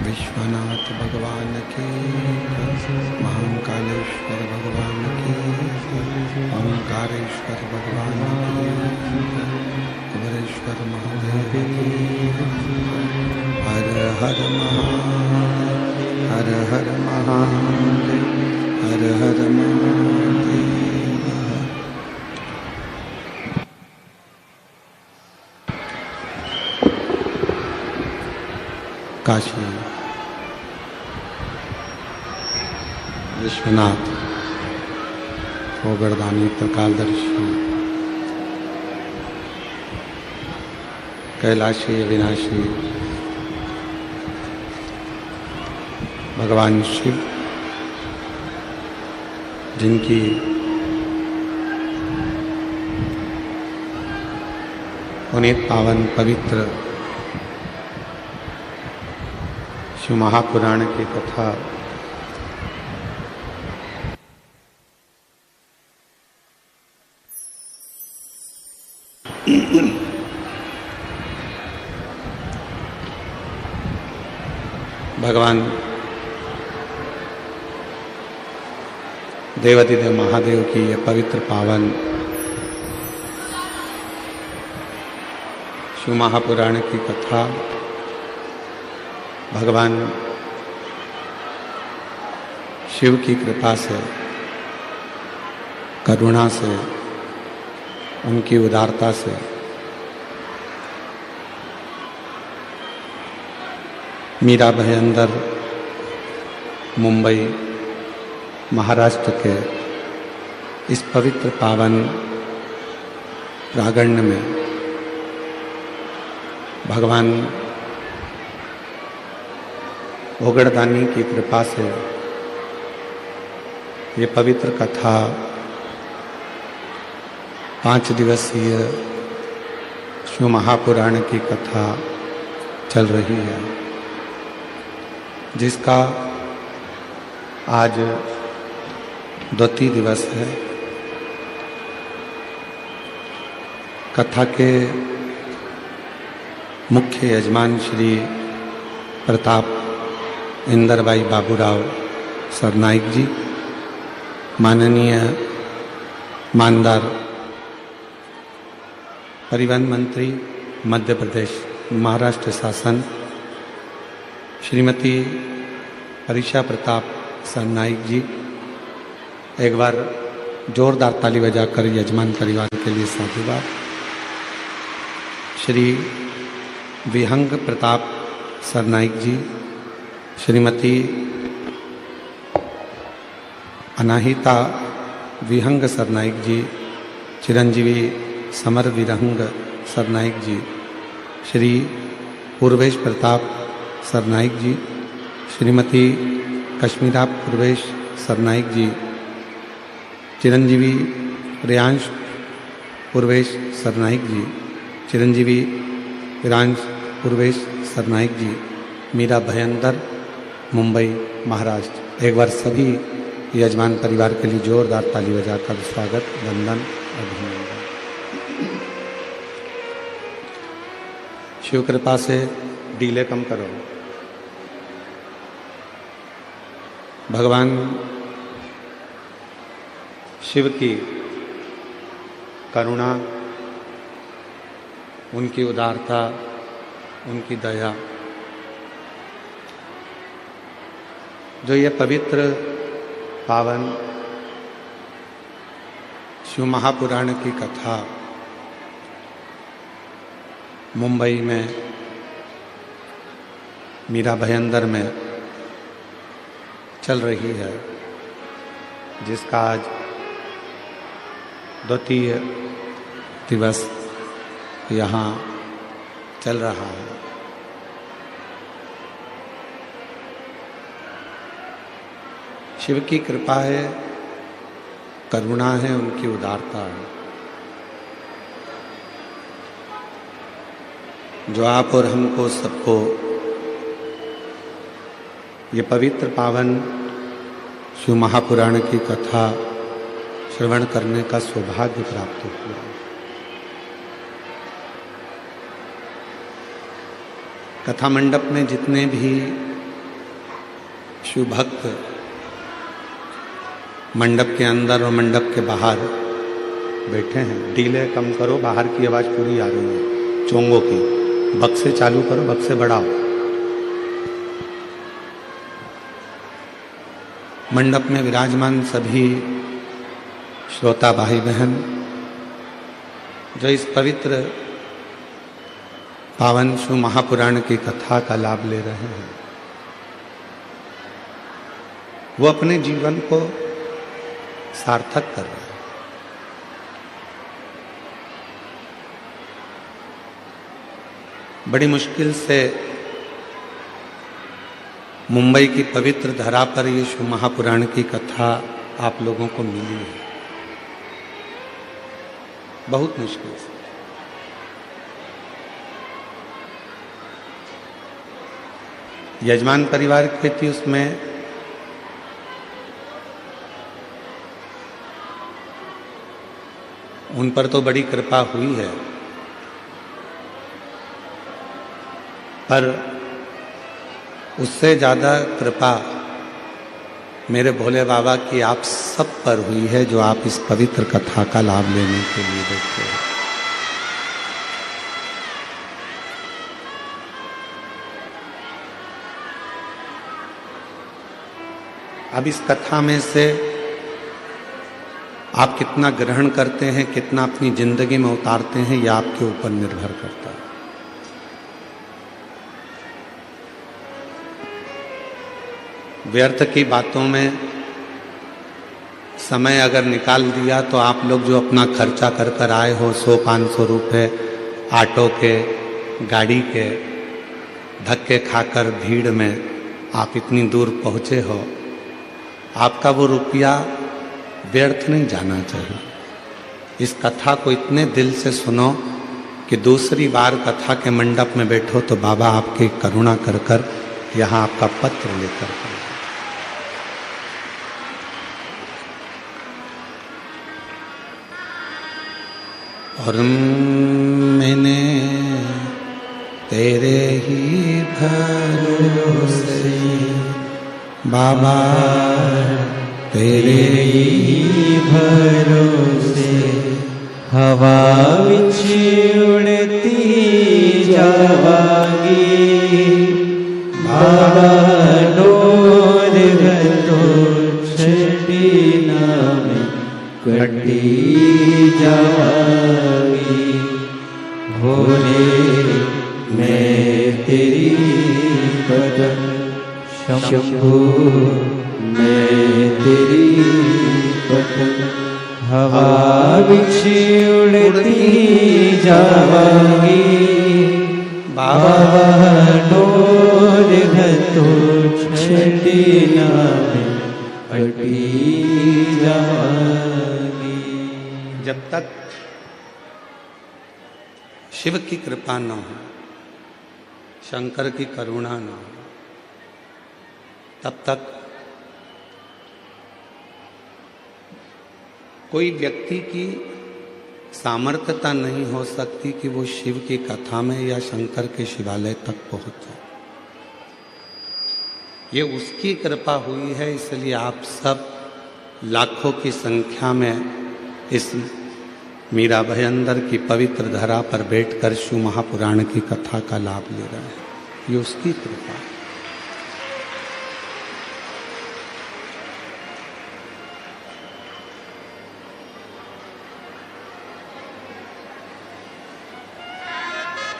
विश्वनाथ भगवान की, महाकालेश्वर भगवान की, ओंकारेश्वर भगवान की, कुबेरेश्वर महादेव की। हर हर महादेव, हर हर महादेव, हर हर महादेव। काशी विश्वनाथ ओगरदानी त्रिकालदर्शी कैलाशी अविनाशी भगवान शिव, जिनकी पुनीत पावन पवित्र शिव महापुराण की कथा भगवान देवाधिदेव महादेव की यह पवित्र पावन शिव महापुराण की कथा भगवान शिव की कृपा से, करुणा से, उनकी उदारता से मीरा भयंदर मुंबई महाराष्ट्र के इस पवित्र पावन प्रांगण में भगवान ओगरदानी की कृपा से ये पवित्र कथा 5 दिवसीय शिव महापुराण की कथा चल रही है, जिसका आज 2 दिवस है। कथा के मुख्य यजमान श्री प्रताप इंदरबाई बाबूराव सरनाइक जी, माननीय मानदार परिवहन मंत्री मध्य प्रदेश महाराष्ट्र शासन श्रीमती परिषा प्रताप सरनाइक जी, एक बार जोरदार ताली बजाकर यजमान परिवार के लिए साधुवाद। श्री विहंग प्रताप सरनाइक जी, श्रीमती अनाहिता विहंग सरनाइक जी, चिरंजीवी समर विरंग सरनाइक जी, श्री पूर्वेश प्रताप सरनाइक जी, श्रीमती कश्मीरा पूर्वेश सरनाइक जी, चिरंजीवी रियांश पूर्वेश सरनाइक जी, चिरंजीवी विरांश पूर्वेश सरनाइक जी, मीरा भयंदर मुंबई महाराष्ट्र। एक बार सभी यजमान परिवार के लिए जोरदार ताली बजाकर स्वागत, वंदन, अभिनंदन। शिव कृपा से डीले कम करो। भगवान शिव की करुणा, उनकी उदारता, उनकी दया, जो ये पवित्र पावन शिव महापुराण की कथा मुंबई में मीरा भयंदर में चल रही है, जिसका आज 2 दिवस यहाँ चल रहा है। शिव की कृपा है, करुणा है, उनकी उदारता है, जो आप और हमको सबको ये पवित्र पावन शिव महापुराण की कथा श्रवण करने का सौभाग्य प्राप्त हुआ। कथा मंडप में जितने भी शिव भक्त मंडप के अंदर और मंडप के बाहर बैठे हैं, डीले कम करो, बाहर की आवाज पूरी आ रही है, चोंगों की, बक्से चालू करो, बक्से बढ़ाओ। मंडप में विराजमान सभी श्रोता भाई बहन जो इस पवित्र पावन शिव महापुराण की कथा का लाभ ले रहे हैं, वो अपने जीवन को सार्थक कर रहे हैं। बड़ी मुश्किल से मुंबई की पवित्र धरा पर ये शिव महापुराण की कथा आप लोगों को मिली है, बहुत मुश्किल से। यजमान परिवार की थी, उसमें उन पर तो बड़ी कृपा हुई है, पर उससे ज़्यादा कृपा मेरे भोले बाबा की आप सब पर हुई है, जो आप इस पवित्र कथा का लाभ लेने के लिए बैठे हैं। अब इस कथा में से आप कितना ग्रहण करते हैं, कितना अपनी जिंदगी में उतारते हैं, यह आपके ऊपर निर्भर करता है। व्यर्थ की बातों में समय अगर निकाल दिया तो आप लोग जो अपना खर्चा कर कर आए हो, 100-500 रुपये ऑटो के, गाड़ी के, धक्के खाकर भीड़ में आप इतनी दूर पहुँचे हो, आपका वो रुपया व्यर्थ नहीं जाना चाहिए। इस कथा को इतने दिल से सुनो कि दूसरी बार कथा के मंडप में बैठो तो बाबा आपकी करुणा कर कर यहाँ आपका पत्र लेकर आए। और मैंने तेरे ही भरोसे बाबा, तेरे ही भरोसे हवा विच उड़ती जावांगी, बाबा डोर गतो छड़ी नाम कटी जावांगी। भोले मैं तेरी कदम, शंभू मैं तेरी पतंग, हवा बिछ उड़ती जावांगी, बाबा डोर घतो छड़ी नाम कटी जावांगी। जब तक शिव की कृपा न हो, शंकर की करुणा न हो, तब तक कोई व्यक्ति की सामर्थ्यता नहीं हो सकती कि वो शिव की कथा में या शंकर के शिवालय तक पहुंच जाए। ये उसकी कृपा हुई है, इसलिए आप सब लाखों की संख्या में इस मीरा भयंदर की पवित्र धरा पर बैठकर शिव महापुराण की कथा का लाभ ले रहे हैं। ये उसकी कृपा है।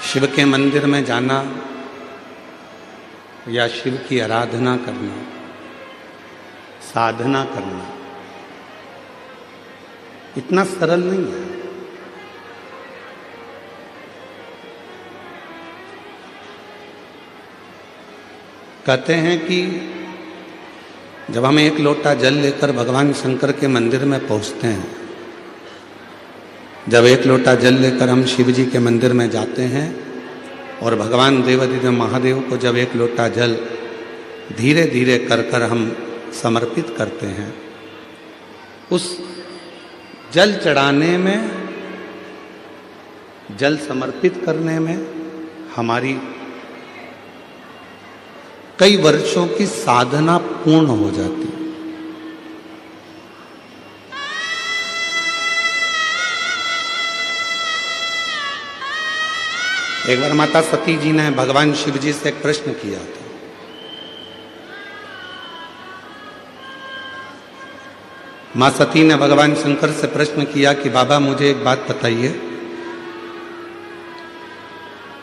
शिव के मंदिर में जाना या शिव की आराधना करना, साधना करना इतना सरल नहीं है। कहते हैं कि जब हम एक लोटा जल लेकर भगवान शंकर के मंदिर में पहुंचते हैं, जब एक लोटा जल लेकर हम शिव जी के मंदिर में जाते हैं और भगवान देवाधिदेव महादेव को जब एक लोटा जल धीरे धीरे कर कर हम समर्पित करते हैं, उस जल चढ़ाने में, जल समर्पित करने में हमारी कई वर्षों की साधना पूर्ण हो जाती है। एक बार माता सती जी ने भगवान शिव जी से एक प्रश्न किया था। मां सती ने भगवान शंकर से प्रश्न किया कि बाबा मुझे एक बात बताइए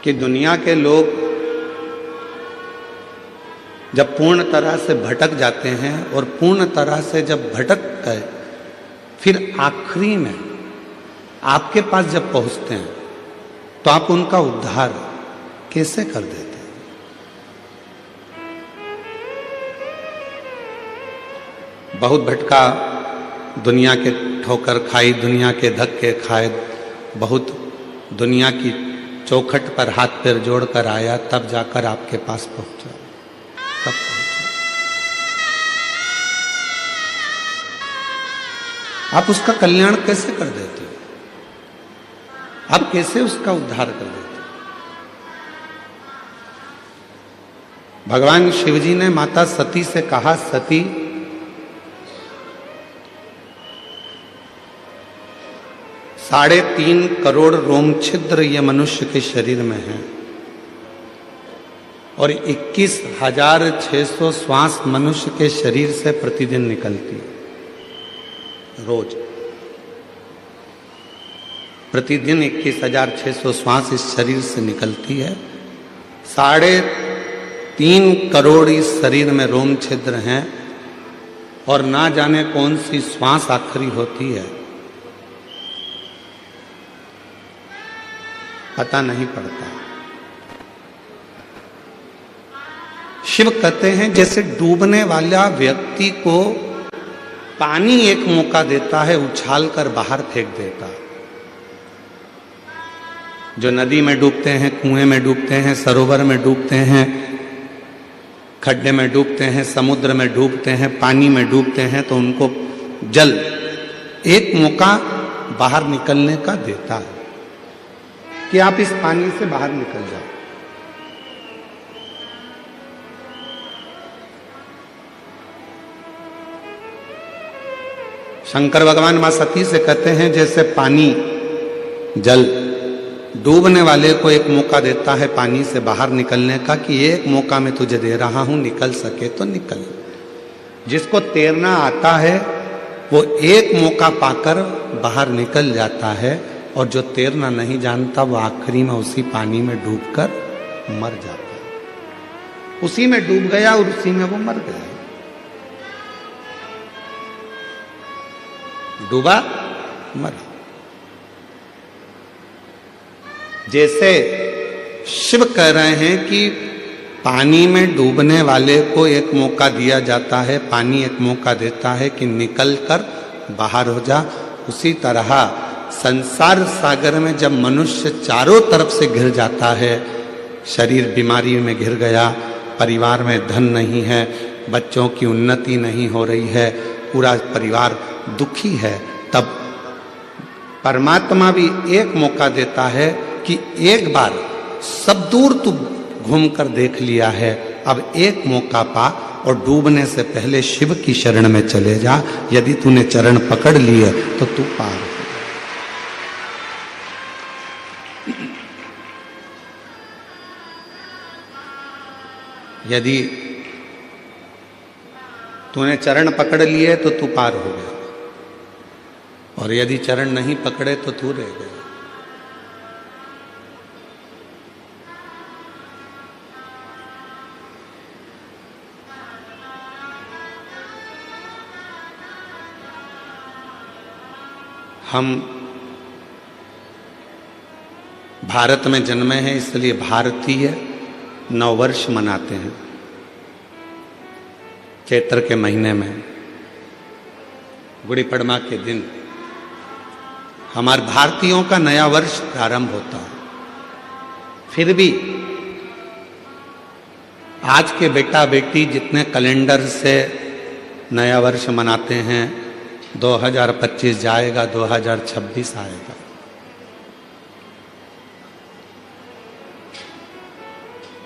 कि दुनिया के लोग जब पूर्ण तरह से भटक जाते हैं और पूर्ण तरह से जब भटक गए फिर आखिरी में आपके पास जब पहुंचते हैं तो आप उनका उद्धार कैसे कर देते? बहुत भटका, दुनिया के ठोकर खाई, दुनिया के धक्के खाए, बहुत दुनिया की चौखट पर हाथ पैर जोड़कर आया, तब जाकर आपके पास पहुंचा, तब पहुंचा। आप उसका कल्याण कैसे कर देते हो? आप कैसे उसका उद्धार कर देते हो? भगवान शिवजी ने माता सती से कहा, सती, 3.5 करोड़ रोम छिद्र ये मनुष्य के शरीर में है और 21,600 श्वास मनुष्य के शरीर से प्रतिदिन निकलती है। रोज प्रतिदिन 21,600 श्वास इस शरीर से निकलती है। 3.5 करोड़ इस शरीर में रोम छिद्र हैं और ना जाने कौन सी श्वास आखिरी होती है, पता नहीं पड़ता। शिव कहते हैं जैसे डूबने वाला व्यक्ति को पानी एक मौका देता है, उछाल कर बाहर फेंक देता। जो नदी में डूबते हैं, कुएं में डूबते हैं, सरोवर में डूबते हैं, खड्डे में डूबते हैं, समुद्र में डूबते हैं, पानी में डूबते हैं, तो उनको जल एक मौका बाहर निकलने का देता है कि आप इस पानी से बाहर निकल जाओ। शंकर भगवान मां सती से कहते हैं जैसे पानी, जल डूबने वाले को एक मौका देता है पानी से बाहर निकलने का कि एक मौका मैं तुझे दे रहा हूं, निकल सके तो निकल। जिसको तैरना आता है वो एक मौका पाकर बाहर निकल जाता है, और जो तैरना नहीं जानता वो आखिरी में उसी पानी में डूबकर मर जाता है। उसी में डूब गया और उसी में वो मर गया। डूबा, मरा। जैसे शिव कह रहे हैं कि पानी में डूबने वाले को एक मौका दिया जाता है, पानी एक मौका देता है कि निकल कर बाहर हो जा। उसी तरह संसार सागर में जब मनुष्य चारों तरफ से घिर जाता है, शरीर बीमारी में घिर गया, परिवार में धन नहीं है, बच्चों की उन्नति नहीं हो रही है, पूरा परिवार दुखी है, तब परमात्मा भी एक मौका देता है कि एक बार सब दूर तू घूम कर देख लिया है, अब एक मौका पा और डूबने से पहले शिव की शरण में चले जा। यदि तूने चरण पकड़ लिए तो तू पार हो। यदि तूने चरण पकड़ लिए तो तू पार हो गया, और यदि चरण नहीं पकड़े तो तू रह गया। हम भारत में जन्मे हैं, इसलिए भारतीय नववर्ष मनाते हैं चैत्र के महीने में, गुड़ी पड़वा के दिन हमारे भारतीयों का नया वर्ष प्रारंभ होता है। फिर भी आज के बेटा बेटी जितने कैलेंडर से नया वर्ष मनाते हैं, 2025 जाएगा, 2026 आएगा।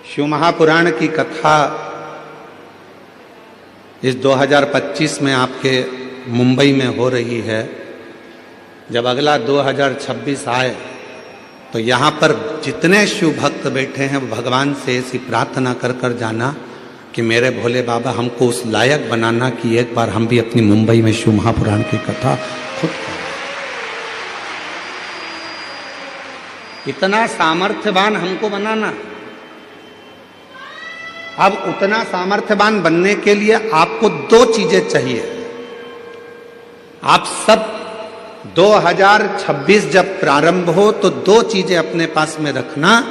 शिव महापुराण की कथा इस 2025 में आपके मुंबई में हो रही है। जब अगला 2026 आए तो यहाँ पर जितने शिव भक्त बैठे हैं वो भगवान से ऐसी प्रार्थना कर कर जाना कि मेरे भोले बाबा हमको उस लायक बनाना कि एक बार हम भी अपनी मुंबई में शिव महापुराण की कथा खुद करें। इतना सामर्थ्यवान हमको बनाना। अब उतना सामर्थ्यवान बनने के लिए आपको 2 चीजें चाहिए। आप सब 2026 जब प्रारंभ हो तो 2 चीजें अपने पास में रखना।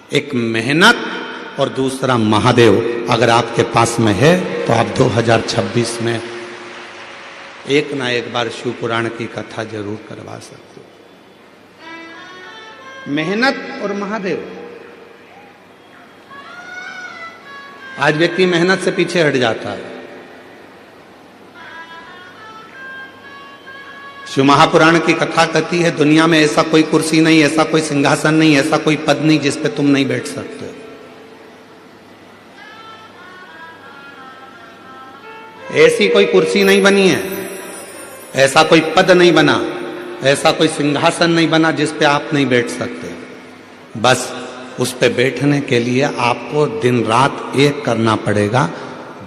एक मेहनत और दूसरा महादेव अगर आपके पास में है तो आप 2026 में एक ना एक बार शिव पुराण की कथा जरूर करवा सकते हो। मेहनत और महादेव। आज व्यक्ति मेहनत से पीछे हट जाता है। शिव महापुराण की कथा कहती है दुनिया में ऐसा कोई कुर्सी नहीं, ऐसा कोई सिंहासन नहीं, ऐसा कोई पद नहीं जिस पे तुम नहीं बैठ सकते। ऐसी कोई कुर्सी नहीं बनी है, ऐसा कोई पद नहीं बना, ऐसा कोई सिंहासन नहीं बना जिस पे आप नहीं बैठ सकते। बस उस पे बैठने के लिए आपको दिन रात एक करना पड़ेगा,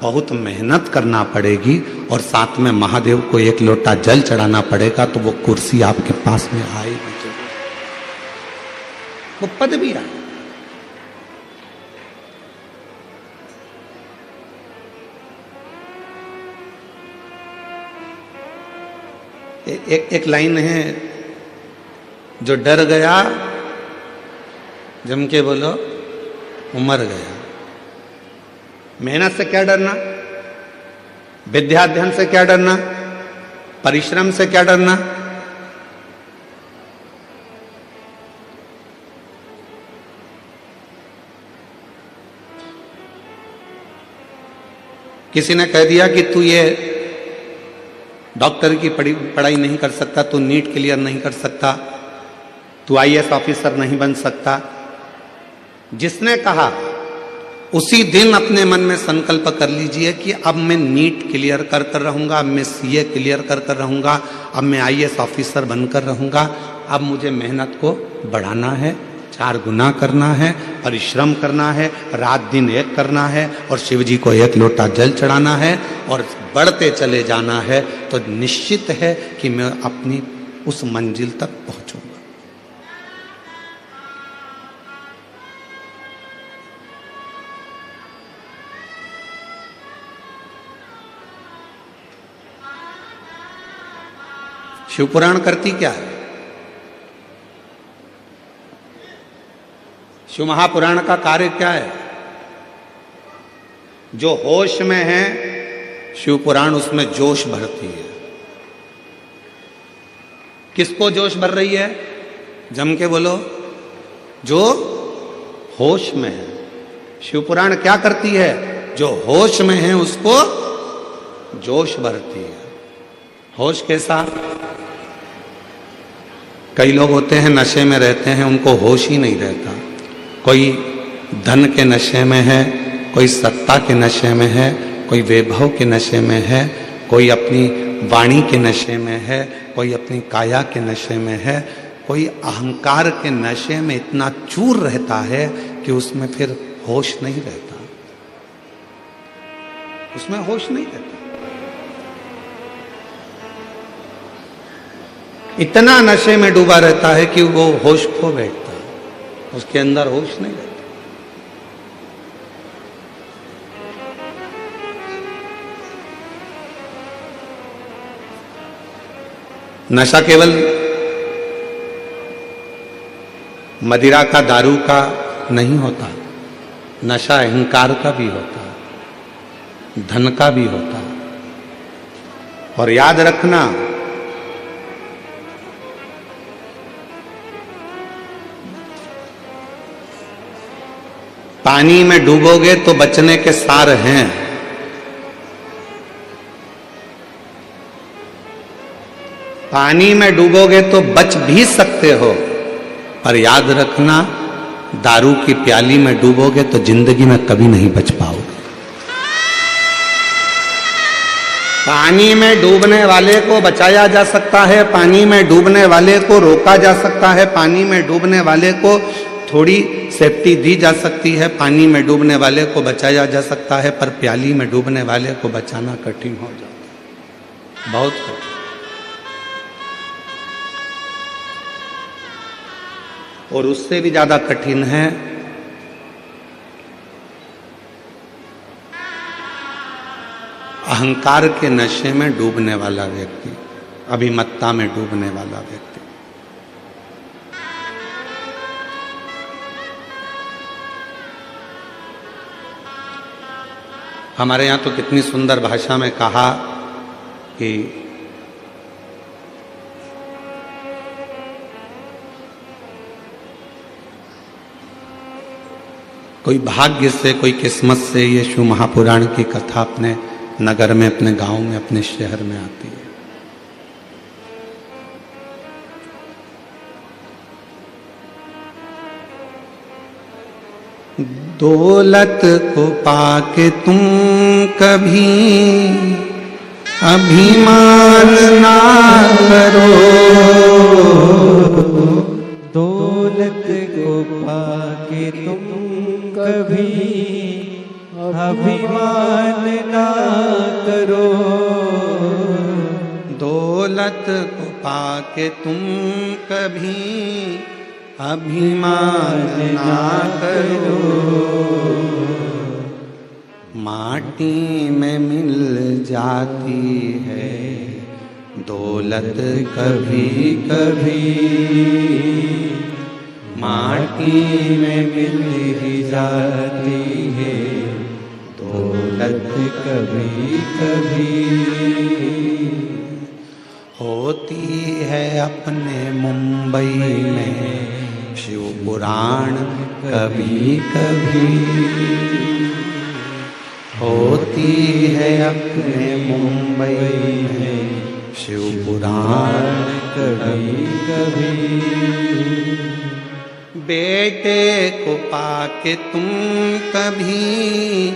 बहुत मेहनत करना पड़ेगी और साथ में महादेव को एक लोटा जल चढ़ाना पड़ेगा, तो वो कुर्सी आपके पास में आएगी, वो पद भी आए। एक लाइन है, जो डर गया जम के बोलो वो मर गया। मेहनत से क्या डरना, विद्याध्ययन से क्या डरना, परिश्रम से क्या डरना। किसी ने कह दिया कि तू ये डॉक्टर की पढ़ाई नहीं कर सकता, तू नीट क्लियर नहीं कर सकता, तू आईएएस ऑफिसर नहीं बन सकता। जिसने कहा उसी दिन अपने मन में संकल्प कर लीजिए कि अब मैं नीट क्लियर कर रहूंगा, अब मैं सीए क्लियर कर रहूंगा, अब मैं आईएएस ऑफिसर बनकर रहूंगा। अब मुझे मेहनत को बढ़ाना है, 4 गुना करना है, परिश्रम करना है, रात दिन एक करना है और शिव जी को एक लोटा जल चढ़ाना है और बढ़ते चले जाना है। तो निश्चित है कि मैं अपनी उस मंजिल तक पहुंचूंगा। शिव पुराण करती क्या है? शिव महापुराण का कार्य क्या है? जो होश में है शिव पुराण उसमें जोश भरती है। किसको जोश भर रही है? जम के बोलो, जो होश में है। शिव पुराण क्या करती है? जो होश में है उसको जोश भरती है। होश कैसा? कई लोग होते हैं नशे में रहते हैं, उनको होश ही नहीं रहता। कोई धन के नशे में है, कोई सत्ता के नशे में है, कोई वैभव के नशे में है, कोई अपनी वाणी के नशे में है, कोई अपनी काया के नशे में है, कोई अहंकार के नशे में इतना चूर रहता है कि उसमें फिर होश नहीं रहता, उसमें होश नहीं रहता। इतना नशे में डूबा रहता है कि वो होश खो बैठता है, उसके अंदर होश नहीं रहता। नशा केवल मदिरा का, दारू का नहीं होता, नशा अहंकार का भी होता है, धन का भी होता है। और याद रखना, पानी में डूबोगे तो बचने के सार हैं, पानी में डूबोगे तो बच भी सकते हो, पर याद रखना दारू की प्याली में डूबोगे तो जिंदगी में कभी नहीं बच पाओगे। पानी में डूबने वाले को बचाया जा सकता है, पानी में डूबने वाले को रोका जा सकता है, पानी में डूबने वाले को थोड़ी सेफ्टी दी जा सकती है, पानी में डूबने वाले को बचाया जा सकता है, पर प्याली में डूबने वाले को बचाना कठिन हो जाता है, बहुत कठिन। और उससे भी ज्यादा कठिन है अहंकार के नशे में डूबने वाला व्यक्ति, अभिमत्ता में डूबने वाला व्यक्ति। हमारे यहाँ तो कितनी सुंदर भाषा में कहा कि कोई भाग्य से, कोई किस्मत से ये शिव महापुराण की कथा अपने नगर में, अपने गांव में, अपने शहर में आती है। दौलत को पाके तुम कभी अभिमान ना करो, दौलत को पाके तुम कभी अभिमान ना करो, दौलत को पाके तुम कभी अभिमान ना करो, माटी में मिल जाती है दौलत कभी कभी, माटी में मिल ही जाती है दौलत कभी कभी, होती है अपने मुंबई में शिव पुराण कभी कभी, होती है अपने मुंबई में शिव पुराण कभी कभी, बेटे को पाके तुम कभी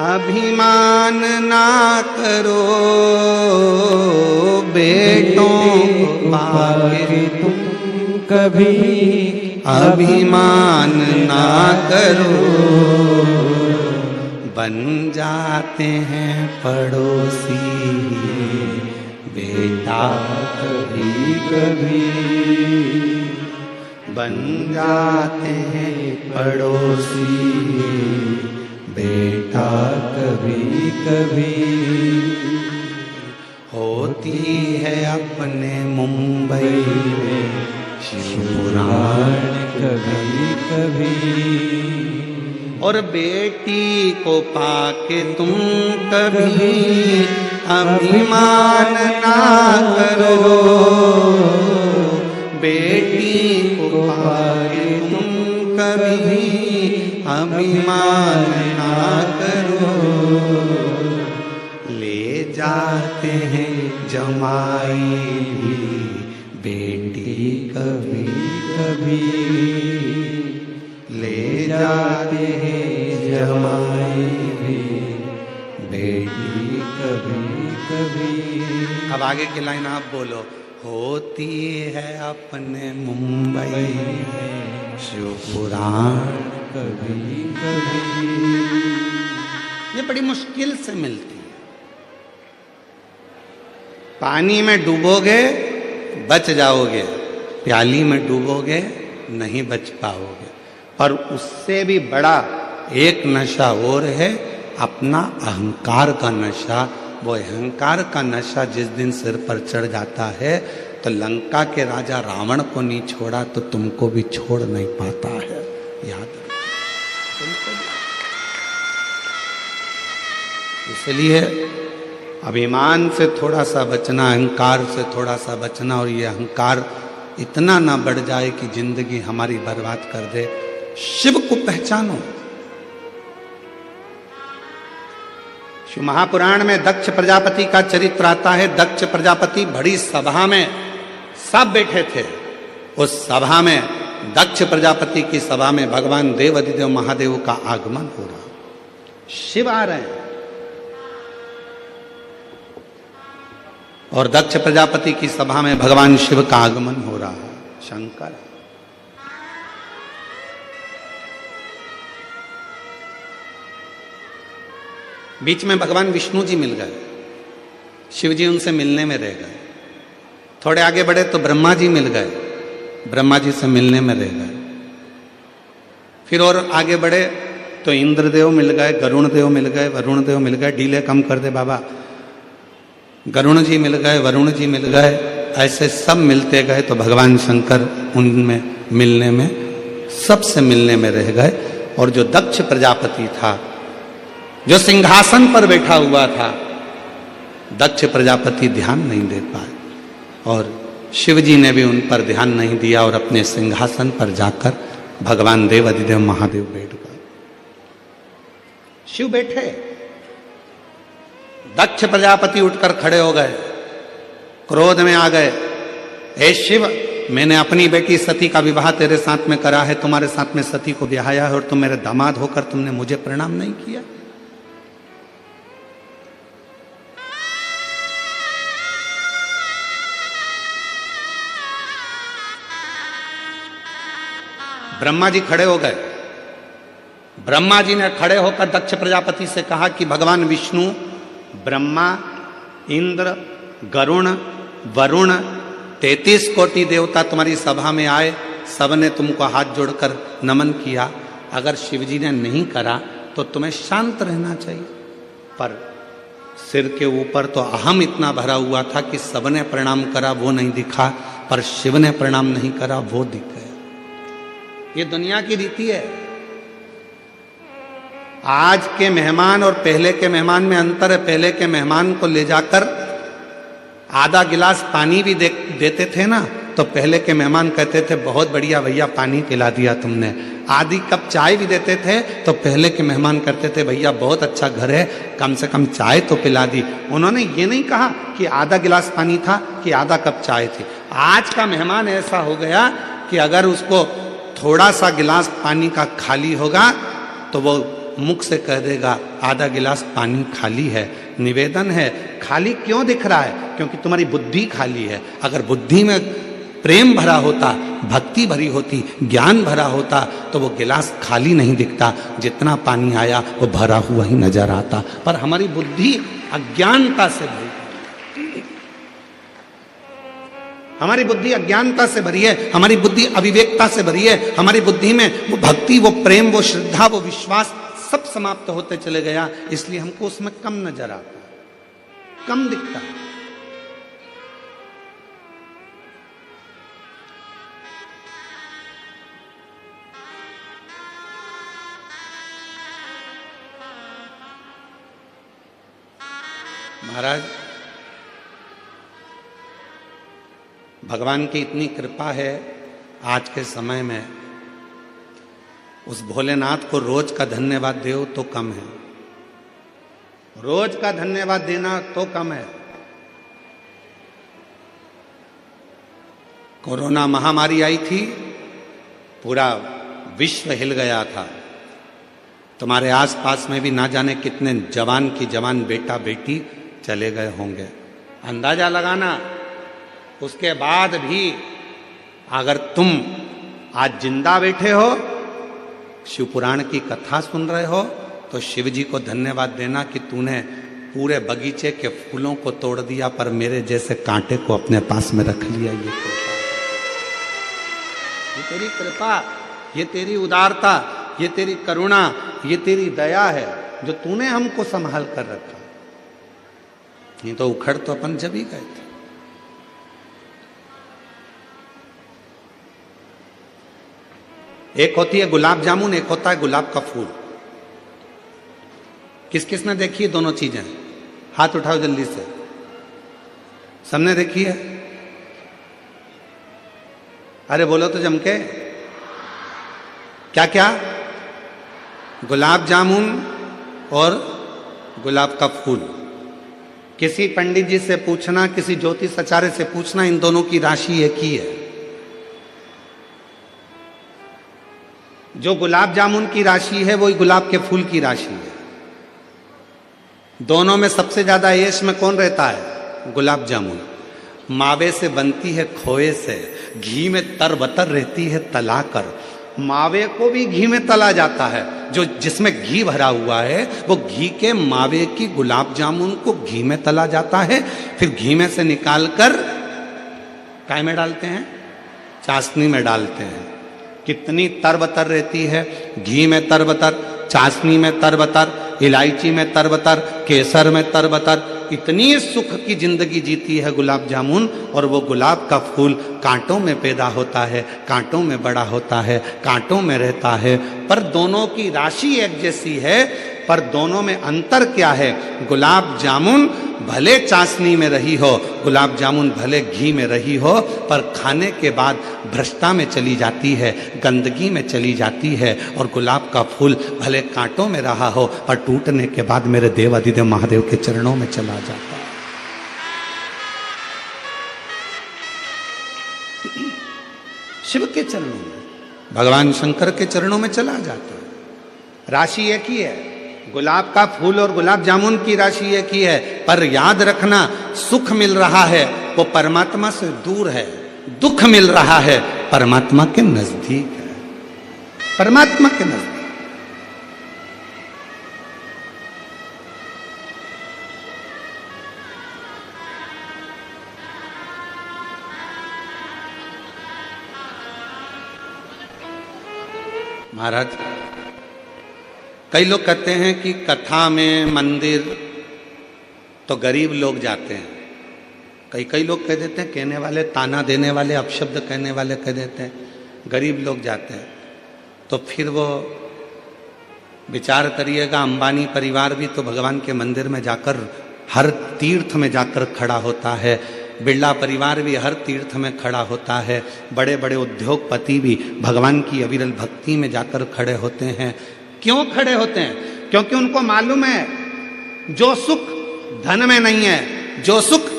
अभिमान ना करो, बेटों को पाके तुम कभी अभिमान ना करो, बन जाते हैं पड़ोसी बेटा कभी कभी, बन जाते हैं पड़ोसी बेटा कभी कभी, होती है अपने मुंबई में शिव पुराण कभी कभी, और बेटी को पाके तुम कभी अभिमान ना करो, बेटी को पाके तुम कभी अभिमान ना करो, ले जाते हैं जमाई भी बेटी कभी कभी, ले जाते हैं जमाई भी बेटी कभी कभी। अब आगे की लाइन आप बोलो, होती है अपने मुंबई में शिव पुराण कभी कभी, ये बड़ी मुश्किल से मिलती है। पानी में डूबोगे बच जाओगे, प्याली में डूबोगे नहीं बच पाओगे। पर उससे भी बड़ा एक नशा और है, अपना अहंकार का नशा। वो अहंकार का नशा जिस दिन सिर पर चढ़ जाता है तो लंका के राजा रावण को नहीं छोड़ा तो तुमको भी छोड़ नहीं पाता है, याद रखो। इसलिए अभिमान से थोड़ा सा बचना, अहंकार से थोड़ा सा बचना, और ये अहंकार इतना ना बढ़ जाए कि जिंदगी हमारी बर्बाद कर दे। शिव को पहचानो। शिव महापुराण में दक्ष प्रजापति का चरित्र आता है। दक्ष प्रजापति बड़ी सभा में सब बैठे थे। उस सभा में, दक्ष प्रजापति की सभा में भगवान देव अधिदेव महादेव का आगमन हो रहा, शिव आ रहे हैं। और दक्ष प्रजापति की सभा में भगवान शिव का आगमन हो रहा है, शंकर। बीच में भगवान विष्णु जी मिल गए, शिव जी उनसे मिलने में रह गए। थोड़े आगे बढ़े तो ब्रह्मा जी मिल गए, ब्रह्मा जी से मिलने में रह गए। फिर और आगे बढ़े तो इंद्रदेव मिल गए, गरुण देव मिल गए, वरुण देव मिल गए। डीले कम कर दे बाबा। गरुण जी मिल गए, वरुण जी मिल गए, ऐसे सब मिलते गए तो भगवान शंकर उनमें मिलने में, सबसे मिलने में रह गए। और जो दक्ष प्रजापति था जो सिंहासन पर बैठा हुआ था, दक्ष प्रजापति ध्यान नहीं दे पाए और शिव जी ने भी उन पर ध्यान नहीं दिया और अपने सिंहासन पर जाकर भगवान देव अधिदेव महादेव बैठ गए। शिव बैठे, दक्ष प्रजापति उठकर खड़े हो गए, क्रोध में आ गए, हे शिव, मैंने अपनी बेटी सती का विवाह तेरे साथ में करा है, तुम्हारे साथ में सती को ब्याहाया है और तुम मेरे दामाद होकर तुमने मुझे प्रणाम नहीं किया। ब्रह्मा जी खड़े हो गए। ब्रह्मा जी ने खड़े होकर दक्ष प्रजापति से कहा कि भगवान विष्णु, ब्रह्मा, इंद्र, गरुण, वरुण, 33 कोटि देवता तुम्हारी सभा में आए, सबने तुमको हाथ जोड़कर नमन किया। अगर शिवजी ने नहीं करा तो तुम्हें शांत रहना चाहिए, पर सिर के ऊपर तो अहम इतना भरा हुआ था कि सबने प्रणाम करा वो नहीं दिखा, पर शिव ने प्रणाम नहीं करा वो दिख गया। ये दुनिया की रीति है। आज के मेहमान और पहले के मेहमान में अंतर है। पहले के मेहमान को ले जाकर आधा गिलास पानी भी देते थे ना, तो पहले के मेहमान कहते थे बहुत बढ़िया भैया पानी पिला दिया तुमने। आधी कप चाय भी देते थे तो पहले के मेहमान कहते थे भैया बहुत अच्छा घर है, कम से कम चाय तो पिला दी। उन्होंने ये नहीं कहा कि आधा गिलास पानी था कि आधा कप चाय थी। आज का मेहमान ऐसा हो गया कि अगर उसको थोड़ा सा गिलास पानी का खाली होगा तो वो मुख से कह देगा आधा गिलास पानी खाली है। निवेदन है, खाली क्यों दिख रहा है? क्योंकि तुम्हारी बुद्धि खाली है। अगर बुद्धि में प्रेम भरा होता, भक्ति भरी होती, ज्ञान भरा होता तो वो गिलास खाली नहीं दिखता, जितना पानी आया वो भरा हुआ ही नजर आता। पर हमारी बुद्धि अज्ञानता से भरी, हमारी बुद्धि अज्ञानता से भरी है, हमारी बुद्धि अविवेकता से भरी है। हमारी बुद्धि में वो भक्ति, वो प्रेम, वो श्रद्धा, वो विश्वास सब समाप्त होते चले गया, इसलिए हमको उसमें कम नजर आता, कम दिखता। महाराज, भगवान की इतनी कृपा है आज के समय में, उस भोलेनाथ को रोज का धन्यवाद दो तो कम है, रोज का धन्यवाद देना तो कम है। कोरोना महामारी आई थी, पूरा विश्व हिल गया था। तुम्हारे आसपास में भी ना जाने कितने जवान की जवान बेटा बेटी चले गए होंगे। अंदाजा लगाना, उसके बाद भी अगर तुम आज जिंदा बैठे हो, शिव पुराण की कथा सुन रहे हो, तो शिव जी को धन्यवाद देना कि तूने पूरे बगीचे के फूलों को तोड़ दिया पर मेरे जैसे कांटे को अपने पास में रख लिया। ये तेरी कृपा, ये तेरी उदारता, ये तेरी करुणा, ये तेरी दया है जो तूने हमको संभाल कर रखा। ये तो उखड़ तो अपन जब ही गए थे। एक होती है गुलाब जामुन, एक होता है गुलाब का फूल। किस किस ने देखी है दोनों चीजें? हाथ उठाओ जल्दी से। सबने देखी है? अरे बोलो तो जम के। क्या क्या? गुलाब जामुन और गुलाब का फूल। किसी पंडित जी से पूछना, किसी ज्योतिष आचार्य से पूछना, इन दोनों की राशि एक ही है। जो गुलाब जामुन की राशि है वही गुलाब के फूल की राशि है। दोनों में सबसे ज्यादा यश में कौन रहता है? गुलाब जामुन। मावे से बनती है खोए से, घी में तरबतर रहती है तलाकर। मावे को भी घी में तला जाता है, जो जिसमें घी भरा हुआ है वो घी के मावे की गुलाब जामुन को घी में तला जाता है, फिर घी में से निकालकर काय में डालते हैं? चाशनी में डालते हैं। कितनी तरबतर रहती है, घी में तरबतर, चाशनी में तरबतर, इलायची में तरबतर, केसर में तरबतर। इतनी सुख की जिंदगी जीती है गुलाब जामुन, और वो गुलाब का फूल कांटों में पैदा होता है, कांटों में बड़ा होता है, कांटों में रहता है, पर दोनों की राशि एक जैसी है। पर दोनों में अंतर क्या है? गुलाब जामुन भले चाशनी में रही हो, गुलाब जामुन भले घी में रही हो, पर खाने के बाद भ्रष्टा में चली जाती है, गंदगी में चली जाती है। और गुलाब का फूल भले कांटों में रहा हो, पर टूटने के बाद मेरे देव अधिदेव महादेव के चरणों में चला जाता है। शिव के चरणों में, भगवान शंकर के चरणों में चला जाता है। राशि एक ही है, गुलाब का फूल और गुलाब जामुन की राशि एक ही है, पर याद रखना सुख मिल रहा है वो परमात्मा से दूर है, दुख मिल रहा है परमात्मा के नजदीक है, परमात्मा के नजदीक। महाराज, कई लोग कहते हैं कि कथा में मंदिर तो गरीब लोग जाते हैं। कई लोग कह देते हैं, कहने वाले, ताना देने वाले, अपशब्द कहने वाले कह देते हैं गरीब लोग जाते हैं। तो फिर वो विचार करिएगा, अंबानी परिवार भी तो भगवान के मंदिर में जाकर, हर तीर्थ में जाकर खड़ा होता है। बिरला परिवार भी हर तीर्थ में खड़ा होता है। बड़े बड़े उद्योगपति भी भगवान की अविरल भक्ति में जाकर खड़े होते हैं। क्यों खड़े होते हैं? क्योंकि उनको मालूम है जो सुख धन में नहीं है, जो सुख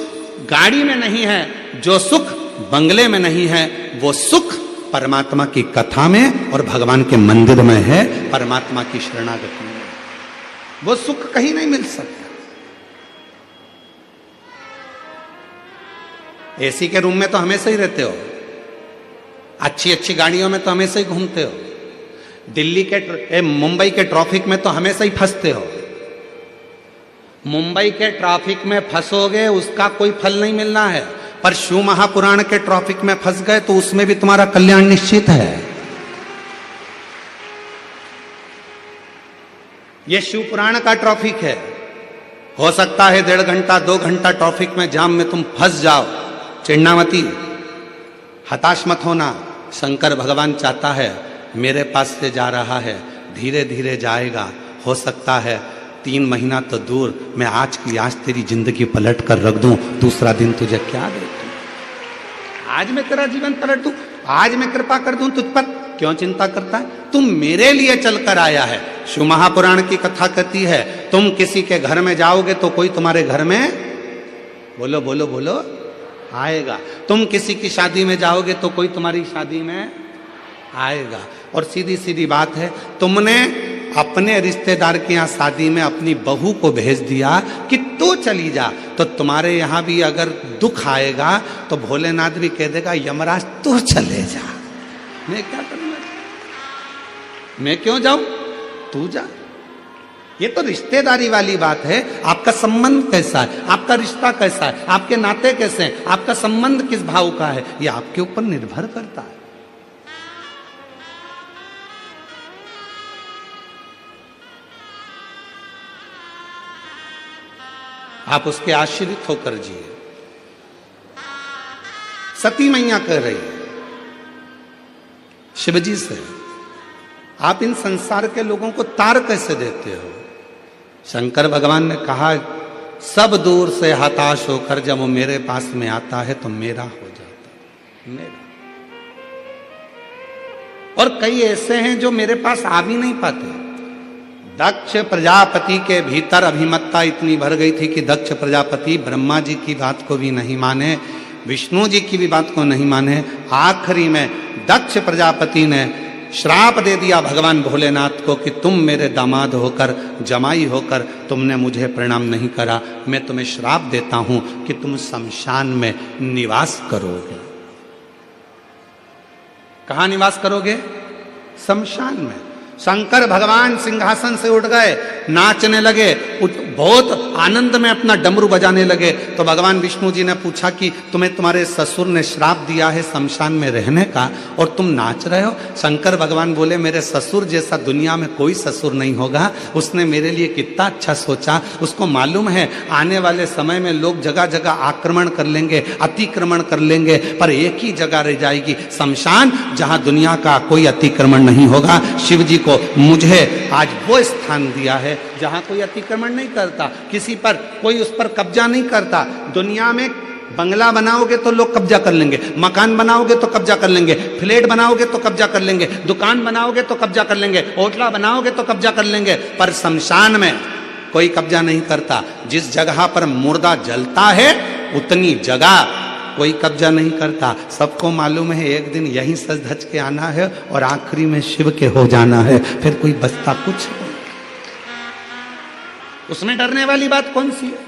गाड़ी में नहीं है, जो सुख बंगले में नहीं है, वो सुख परमात्मा की कथा में और भगवान के मंदिर में है, परमात्मा की शरणागति में। वो सुख कहीं नहीं मिल सकता। एसी के रूम में तो हमेशा ही रहते हो, अच्छी अच्छी गाड़ियों में तो हमेशा ही घूमते हो, दिल्ली के मुंबई के ट्रैफिक में तो हमेशा ही फंसते हो। मुंबई के ट्रैफिक में फंसोगे उसका कोई फल नहीं मिलना है, पर शिव महापुराण के ट्रैफिक में फंस गए तो उसमें भी तुम्हारा कल्याण निश्चित है। यह शिव पुराण का ट्रैफिक है। हो सकता है 1.5 घंटा 2 घंटा ट्रैफिक में जाम में तुम फंस जाओ, चिढ़ना मती, हताश मत होना। शंकर भगवान चाहता है, मेरे पास से जा रहा है, धीरे धीरे जाएगा। हो सकता है 3 महीना तो दूर, मैं आज की आज तेरी जिंदगी पलट कर रख दूं, दूसरा दिन तुझे क्या दे दूं, आज मैं तेरा जीवन पलट दूं, आज मैं कृपा कर दूं तुझ पर। क्यों चिंता करता है? तुम मेरे लिए चलकर आया है। शिव महापुराण की कथा कहती है, तुम किसी के घर में जाओगे तो कोई तुम्हारे घर में, बोलो बोलो बोलो, आएगा। तुम किसी की शादी में जाओगे तो कोई तुम्हारी शादी में आएगा। और सीधी सीधी बात है, तुमने अपने रिश्तेदार के यहाँ शादी में अपनी बहू को भेज दिया कि तू चली जा, तो तुम्हारे यहाँ भी अगर दुख आएगा तो भोलेनाथ भी कह देगा, यमराज तू चले जा, मैं क्या करूँगा, मैं क्यों जाऊं, तू जा। ये तो रिश्तेदारी वाली बात है। आपका संबंध कैसा है, आपका रिश्ता कैसा है, आपके नाते कैसे हैं, आपका संबंध किस भाव का है, ये आपके ऊपर निर्भर करता है। आप उसके आश्रित होकर जिए। सती मैया कह रही है शिवजी से, आप इन संसार के लोगों को तार कैसे देते हो? शंकर भगवान ने कहा, सब दूर से हताश होकर जब वो मेरे पास में आता है तो मेरा हो जाता, मेरा। और कई ऐसे हैं जो मेरे पास आ भी नहीं पाते। दक्ष प्रजापति के भीतर अभिमत्ता इतनी भर गई थी कि दक्ष प्रजापति ब्रह्मा जी की बात को भी नहीं माने, विष्णु जी की भी बात को नहीं माने। आखिरी में दक्ष प्रजापति ने श्राप दे दिया भगवान भोलेनाथ को कि तुम मेरे दामाद होकर, जमाई होकर तुमने मुझे प्रणाम नहीं करा, मैं तुम्हें श्राप देता हूं कि तुम शमशान में निवास करोगे। कहां निवास करोगे? शमशान में। शंकर भगवान सिंहासन से उठ गए, नाचने लगे, बहुत आनंद में अपना डमरू बजाने लगे। तो भगवान विष्णु जी ने पूछा कि तुम्हें तुम्हारे ससुर ने श्राप दिया है शमशान में रहने का और तुम नाच रहे हो? शंकर भगवान बोले, मेरे ससुर जैसा दुनिया में कोई ससुर नहीं होगा। उसने मेरे लिए कितना अच्छा सोचा। उसको मालूम है आने वाले समय में लोग जगह जगह आक्रमण कर लेंगे, अतिक्रमण कर लेंगे, पर एक ही जगह रह जाएगी, शमशान, जहां दुनिया का कोई अतिक्रमण नहीं होगा। शिव जी को मुझे आज वो स्थान दिया है है, जहां कोई अतिक्रमण नहीं करता, किसी पर कोई उस पर कब्जा नहीं करता। दुनिया में बंगला बनाओगे तो लोग कब्जा कर लेंगे, मकान बनाओगे तो कब्जा कर लेंगे, फ्लैट बनाओगे तो कब्जा कर लेंगे, दुकान बनाओगे तो कब्जा कर लेंगे, होटला बनाओगे तो कब्जा कर लेंगे, पर शमशान में कोई कब्जा नहीं करता। जिस जगह पर मुर्दा जलता है उतनी जगह कोई कब्जा नहीं करता। सबको मालूम है एक दिन यहीं सज धज के आना है और आखिरी में शिव के हो जाना है, फिर कोई बचता कुछ नहीं। उसमें डरने वाली बात कौन सी है?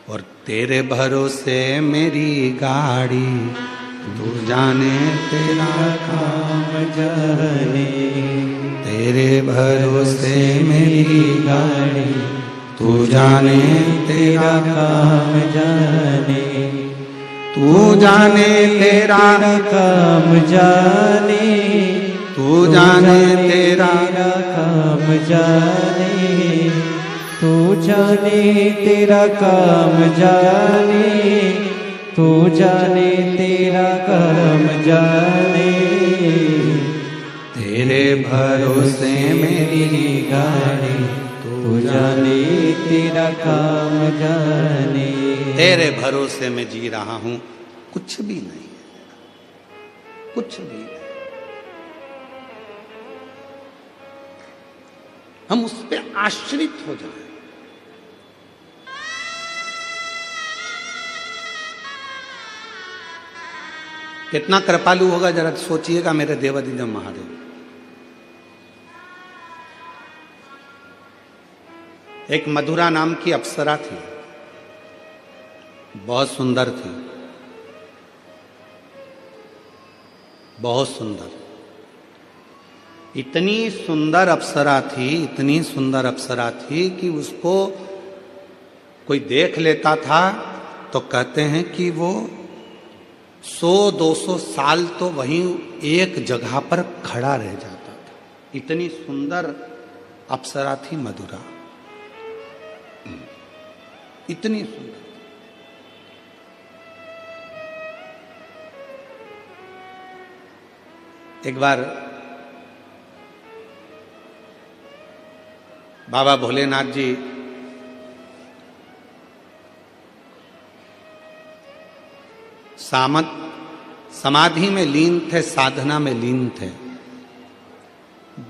और तेरे भरोसे मेरी गाड़ी, तू जाने तेरा काम जाने, तेरे भरोसे मेरी गाड़ी तू जाने तेरा काम जाने, तू जाने तेरा काम जाने, तू जाने तेरा काम जाने, तू जाने तेरा काम जाने, तू जाने तेरा काम जाने, तेरे भरोसे मेरी गाड़ी तू जाने तेरा काम जाने। तेरे भरोसे में जी रहा हूं, कुछ भी नहीं है, कुछ भी नहीं। हम उस पे आश्रित हो जाएं। कितना कृपालु होगा जरा सोचिएगा मेरे देवादिदेव महादेव। एक मधुरा नाम की अप्सरा थी, बहुत सुंदर थी, बहुत सुंदर। इतनी सुंदर अप्सरा थी, इतनी सुंदर अप्सरा थी कि उसको कोई देख लेता था तो कहते हैं कि वो 100-200 साल तो वहीं एक जगह पर खड़ा रह जाता था। इतनी सुंदर अप्सरा थी मधुरा, इतनी सुंदर। एक बार बाबा भोलेनाथ जी समाधि में लीन थे, साधना में लीन थे।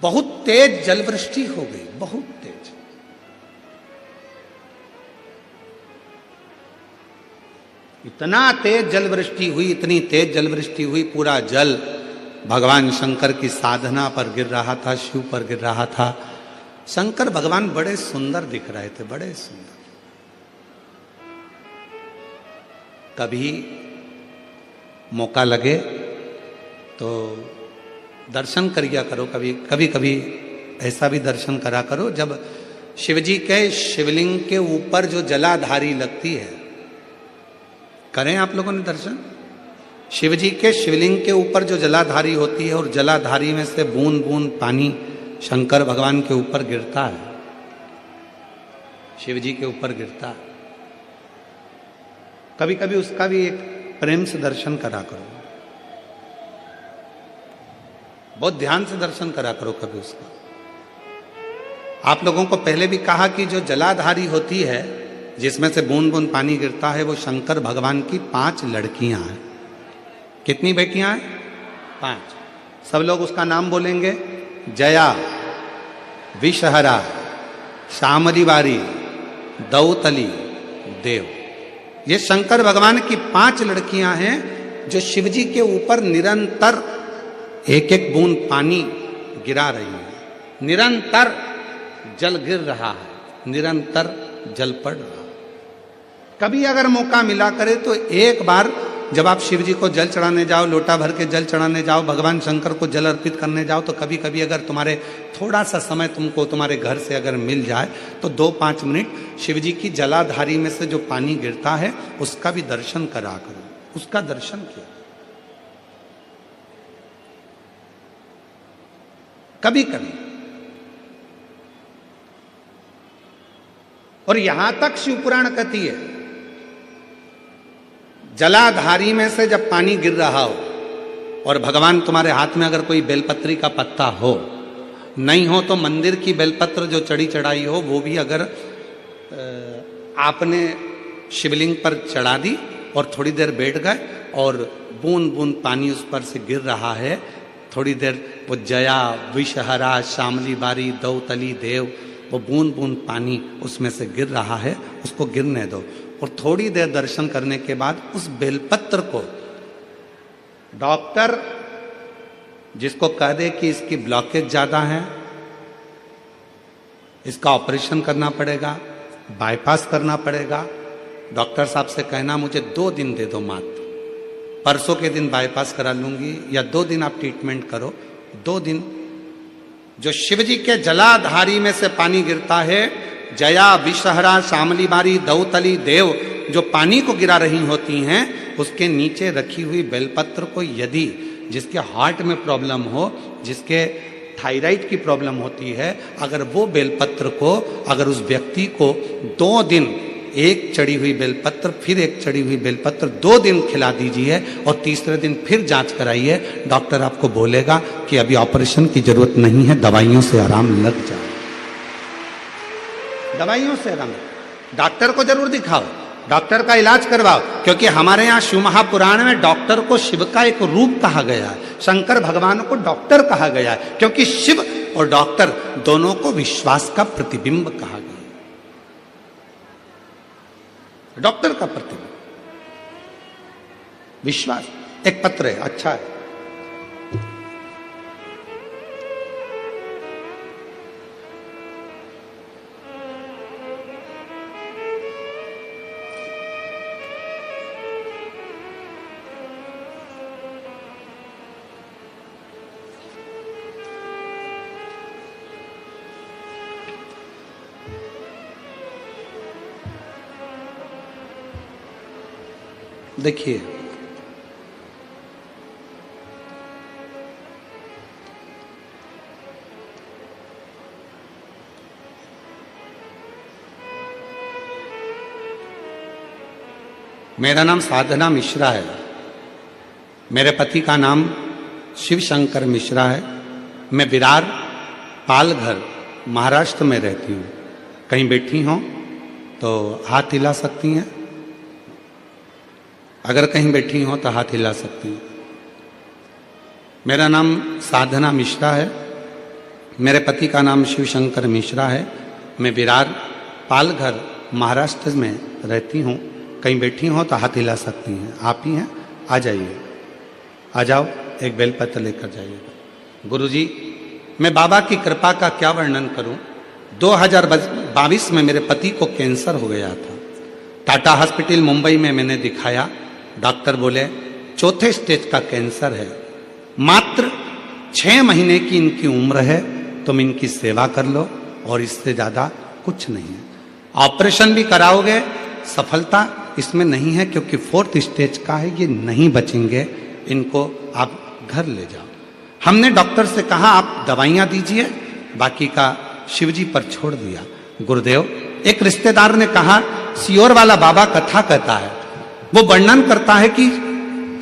बहुत तेज जलवृष्टि हो गई, बहुत तेज। इतना तेज जलवृष्टि हुई, इतनी तेज जलवृष्टि हुई, पूरा जल भगवान शंकर की साधना पर गिर रहा था, शिव पर गिर रहा था। शंकर भगवान बड़े सुंदर दिख रहे थे, बड़े सुंदर। कभी मौका लगे तो दर्शन करिया करो, कभी कभी ऐसा भी दर्शन करा करो जब शिवजी के शिवलिंग के ऊपर जो जलाधारी लगती है। करें आप लोगों ने दर्शन? शिवजी के शिवलिंग के ऊपर जो जलाधारी होती है और जलाधारी में से बूंद बूंद पानी शंकर भगवान के ऊपर गिरता है, शिवजी के ऊपर गिरता है। कभी कभी उसका भी एक प्रेम से दर्शन करा करो, बहुत ध्यान से दर्शन करा करो कभी उसका। आप लोगों को पहले भी कहा कि जो जलाधारी होती है जिसमें से बूंद बूंद पानी गिरता है, वो शंकर भगवान की 5 लड़कियां हैं। कितनी बेटियां हैं? 5। सब लोग उसका नाम बोलेंगे। जया, विषहरा, श्यामली बारी, दौतली, देव। ये शंकर भगवान की 5 लड़कियां हैं जो शिवजी के ऊपर निरंतर एक एक बूंद पानी गिरा रही हैं। निरंतर जल गिर रहा है, निरंतर जल पड़ रहा है। कभी अगर मौका मिला करे तो एक बार जब आप शिव जी को जल चढ़ाने जाओ, लोटा भर के जल चढ़ाने जाओ, भगवान शंकर को जल अर्पित करने जाओ, तो कभी कभी अगर तुम्हारे थोड़ा सा समय तुमको तुम्हारे घर से अगर मिल जाए तो 2-5 मिनट शिव जी की जलाधारी में से जो पानी गिरता है उसका भी दर्शन करा करो, उसका दर्शन किया कभी कभी। और यहां तक शिव पुराण कहती है जलाधारी में से जब पानी गिर रहा हो और भगवान तुम्हारे हाथ में अगर कोई बेलपत्री का पत्ता हो, नहीं हो तो मंदिर की बेलपत्र जो चढ़ी चढ़ाई हो वो भी अगर आपने शिवलिंग पर चढ़ा दी और थोड़ी देर बैठ गए और बूंद बूंद पानी उस पर से गिर रहा है, थोड़ी देर वो जया विषहरा शामली बारी दौतली देव, वो बूंद बूंद पानी उसमें से गिर रहा है, उसको गिरने दो। और थोड़ी देर दर्शन करने के बाद उस बेलपत्र को डॉक्टर जिसको कह दे कि इसकी ब्लॉकेज ज्यादा है, इसका ऑपरेशन करना पड़ेगा, बाईपास करना पड़ेगा, डॉक्टर साहब से कहना मुझे 2 दिन दे दो मात्र, परसों के दिन बाईपास करा लूंगी या 2 दिन आप ट्रीटमेंट करो। 2 दिन जो शिव जी के जलाधारी में से पानी गिरता है, जया विषहरा शामली बारी दौतली देव जो पानी को गिरा रही होती हैं, उसके नीचे रखी हुई बेलपत्र को यदि जिसके हार्ट में प्रॉब्लम हो, जिसके थायराइड की प्रॉब्लम होती है, अगर वो बेलपत्र को अगर उस व्यक्ति को 2 दिन एक चढ़ी हुई बेलपत्र फिर एक चढ़ी हुई बेलपत्र 2 दिन खिला दीजिए और तीसरे दिन फिर जांच कराइए, डॉक्टर आपको बोलेगा कि अभी ऑपरेशन की जरूरत नहीं है, दवाइयों से आराम लग जाए, दवाइयों से आराम। डॉक्टर को जरूर दिखाओ, डॉक्टर का इलाज करवाओ, क्योंकि हमारे यहाँ शिव महापुराण में डॉक्टर को शिव का एक रूप कहा गया है, शंकर भगवान को डॉक्टर कहा गया है, क्योंकि शिव और डॉक्टर दोनों को विश्वास का प्रतिबिंब कहा गया। डॉक्टर का प्रतिबिंब विश्वास। एक पत्र है, अच्छा है, देखिए मेरा नाम साधना मिश्रा है, मेरे पति का नाम शिव शंकर मिश्रा है। मैं विरार पालघर महाराष्ट्र में रहती हूँ। कहीं बैठी हो तो हाथ हिला सकती हैं, अगर कहीं बैठी हो तो हाथ हिला सकती हैं। मेरा नाम साधना मिश्रा है, मेरे पति का नाम शिव शंकर मिश्रा है। मैं विरार पालघर महाराष्ट्र में रहती हूँ। कहीं बैठी हो तो हाथ हिला सकती हैं। आप ही हैं, आ जाइए, आ जाओ, एक बेलपत्र लेकर जाइएगा। गुरुजी, मैं बाबा की कृपा का क्या वर्णन करूं। 2022 में मेरे पति को कैंसर हो गया था। टाटा हॉस्पिटल मुंबई में मैंने दिखाया, डॉक्टर बोले 4थे स्टेज का कैंसर है, मात्र 6 महीने की इनकी उम्र है, तुम इनकी सेवा कर लो और इससे ज्यादा कुछ नहीं है। ऑपरेशन भी कराओगे, सफलता इसमें नहीं है, क्योंकि 4th स्टेज का है, ये नहीं बचेंगे, इनको आप घर ले जाओ। हमने डॉक्टर से कहा आप दवाइयां दीजिए, बाकी का शिवजी पर छोड़ दिया। गुरुदेव, एक रिश्तेदार ने कहा सियोर वाला बाबा कथा कहता है, वो वर्णन करता है कि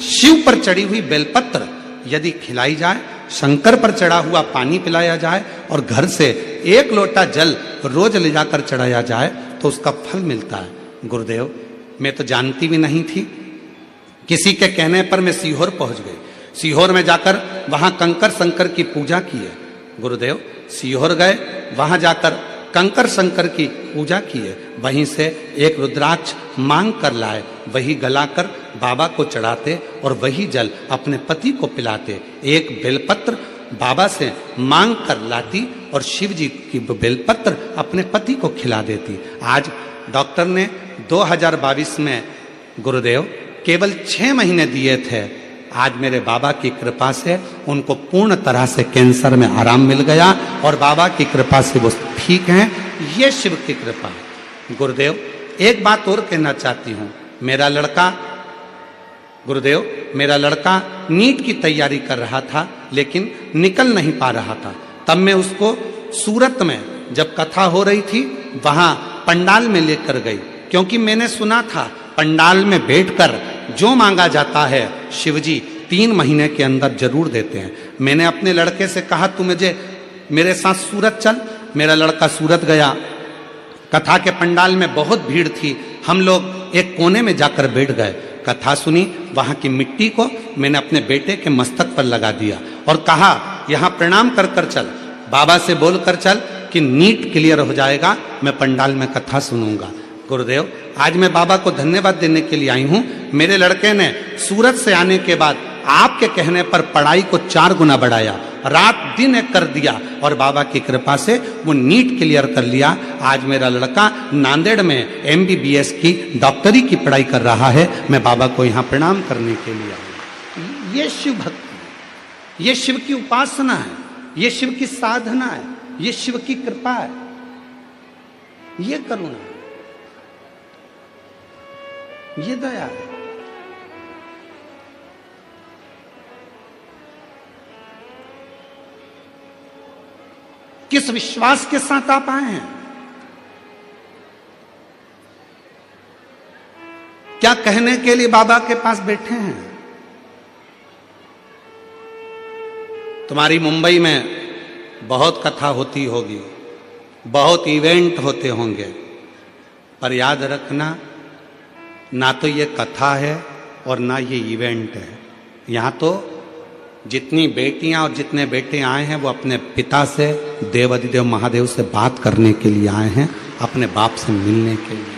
शिव पर चढ़ी हुई बेलपत्र यदि खिलाई जाए, शंकर पर चढ़ा हुआ पानी पिलाया जाए और घर से 1 लोटा जल रोज ले जाकर चढ़ाया जाए तो उसका फल मिलता है। गुरुदेव, मैं तो जानती भी नहीं थी, किसी के कहने पर मैं सीहोर पहुंच गई। सीहोर में जाकर वहां कंकर शंकर की पूजा की है। गुरुदेव, सीहोर गए, वहां जाकर कंकर शंकर की पूजा किए, वहीं से एक रुद्राक्ष मांग कर लाए, वही गलाकर बाबा को चढ़ाते और वही जल अपने पति को पिलाते। एक बेलपत्र बाबा से मांग कर लाती और शिव जी की बेलपत्र अपने पति को खिला देती। आज डॉक्टर ने 2022 में गुरुदेव केवल 6 महीने दिए थे। आज मेरे बाबा की कृपा से उनको पूर्ण तरह से कैंसर में आराम मिल गया और बाबा की कृपा से वो ठीक हैं। ये शिव की कृपा है। गुरुदेव, एक बात और कहना चाहती हूँ। मेरा लड़का, गुरुदेव, मेरा लड़का नीट की तैयारी कर रहा था लेकिन निकल नहीं पा रहा था। तब मैं उसको सूरत में जब कथा हो रही थी वहां पंडाल में लेकर गई, क्योंकि मैंने सुना था पंडाल में बैठकर जो मांगा जाता है शिवजी 3 महीने के अंदर जरूर देते हैं। मैंने अपने लड़के से कहा तू मुझे मेरे साथ सूरत चल। मेरा लड़का सूरत गया। कथा के पंडाल में बहुत भीड़ थी। हम लोग एक कोने में जाकर बैठ गए, कथा सुनी। वहां की मिट्टी को मैंने अपने बेटे के मस्तक पर लगा दिया और कहा यहां प्रणाम कर कर चल, बाबा से बोल कर चल कि नीट क्लियर हो जाएगा, मैं पंडाल में कथा सुनूंगा। गुरुदेव, आज मैं बाबा को धन्यवाद देने के लिए आई हूं। मेरे लड़के ने सूरत से आने के बाद आपके कहने पर पढ़ाई को 4 गुना बढ़ाया, रात दिन एक कर दिया और बाबा की कृपा से वो नीट क्लियर कर लिया। आज मेरा लड़का नांदेड़ में MBBS की डॉक्टरी की पढ़ाई कर रहा है। मैं बाबा को यहाँ प्रणाम करने के लिए आया। ये शिव भक्ति, ये शिव की उपासना है, ये शिव की साधना है, ये शिव की कृपा है, ये करुणा है, ये दया है। किस विश्वास के साथ आप आए हैं? क्या कहने के लिए बाबा के पास बैठे हैं? तुम्हारी मुंबई में बहुत कथा होती होगी, बहुत इवेंट होते होंगे, पर याद रखना ना तो ये कथा है और ना ये इवेंट है। यहाँ तो जितनी बेटियां और जितने बेटे आए हैं वो अपने पिता से, देवाधिदेव महादेव से बात करने के लिए आए हैं, अपने बाप से मिलने के लिए।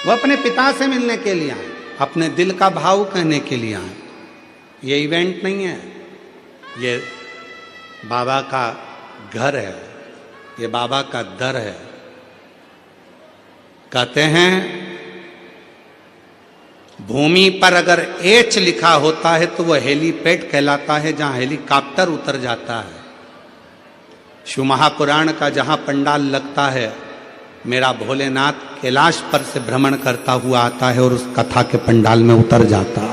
वो अपने पिता से मिलने के लिए आए, अपने दिल का भाव कहने के लिए आए। ये इवेंट नहीं है, ये बाबा का घर है, ये बाबा का दर है। कहते हैं भूमि पर अगर एच लिखा होता है तो वह हेलीपैड कहलाता है, जहां हेलीकॉप्टर उतर जाता है। शिव महापुराण का जहां पंडाल लगता है, मेरा भोलेनाथ कैलाश पर से भ्रमण करता हुआ आता है और उस कथा के पंडाल में उतर जाता है।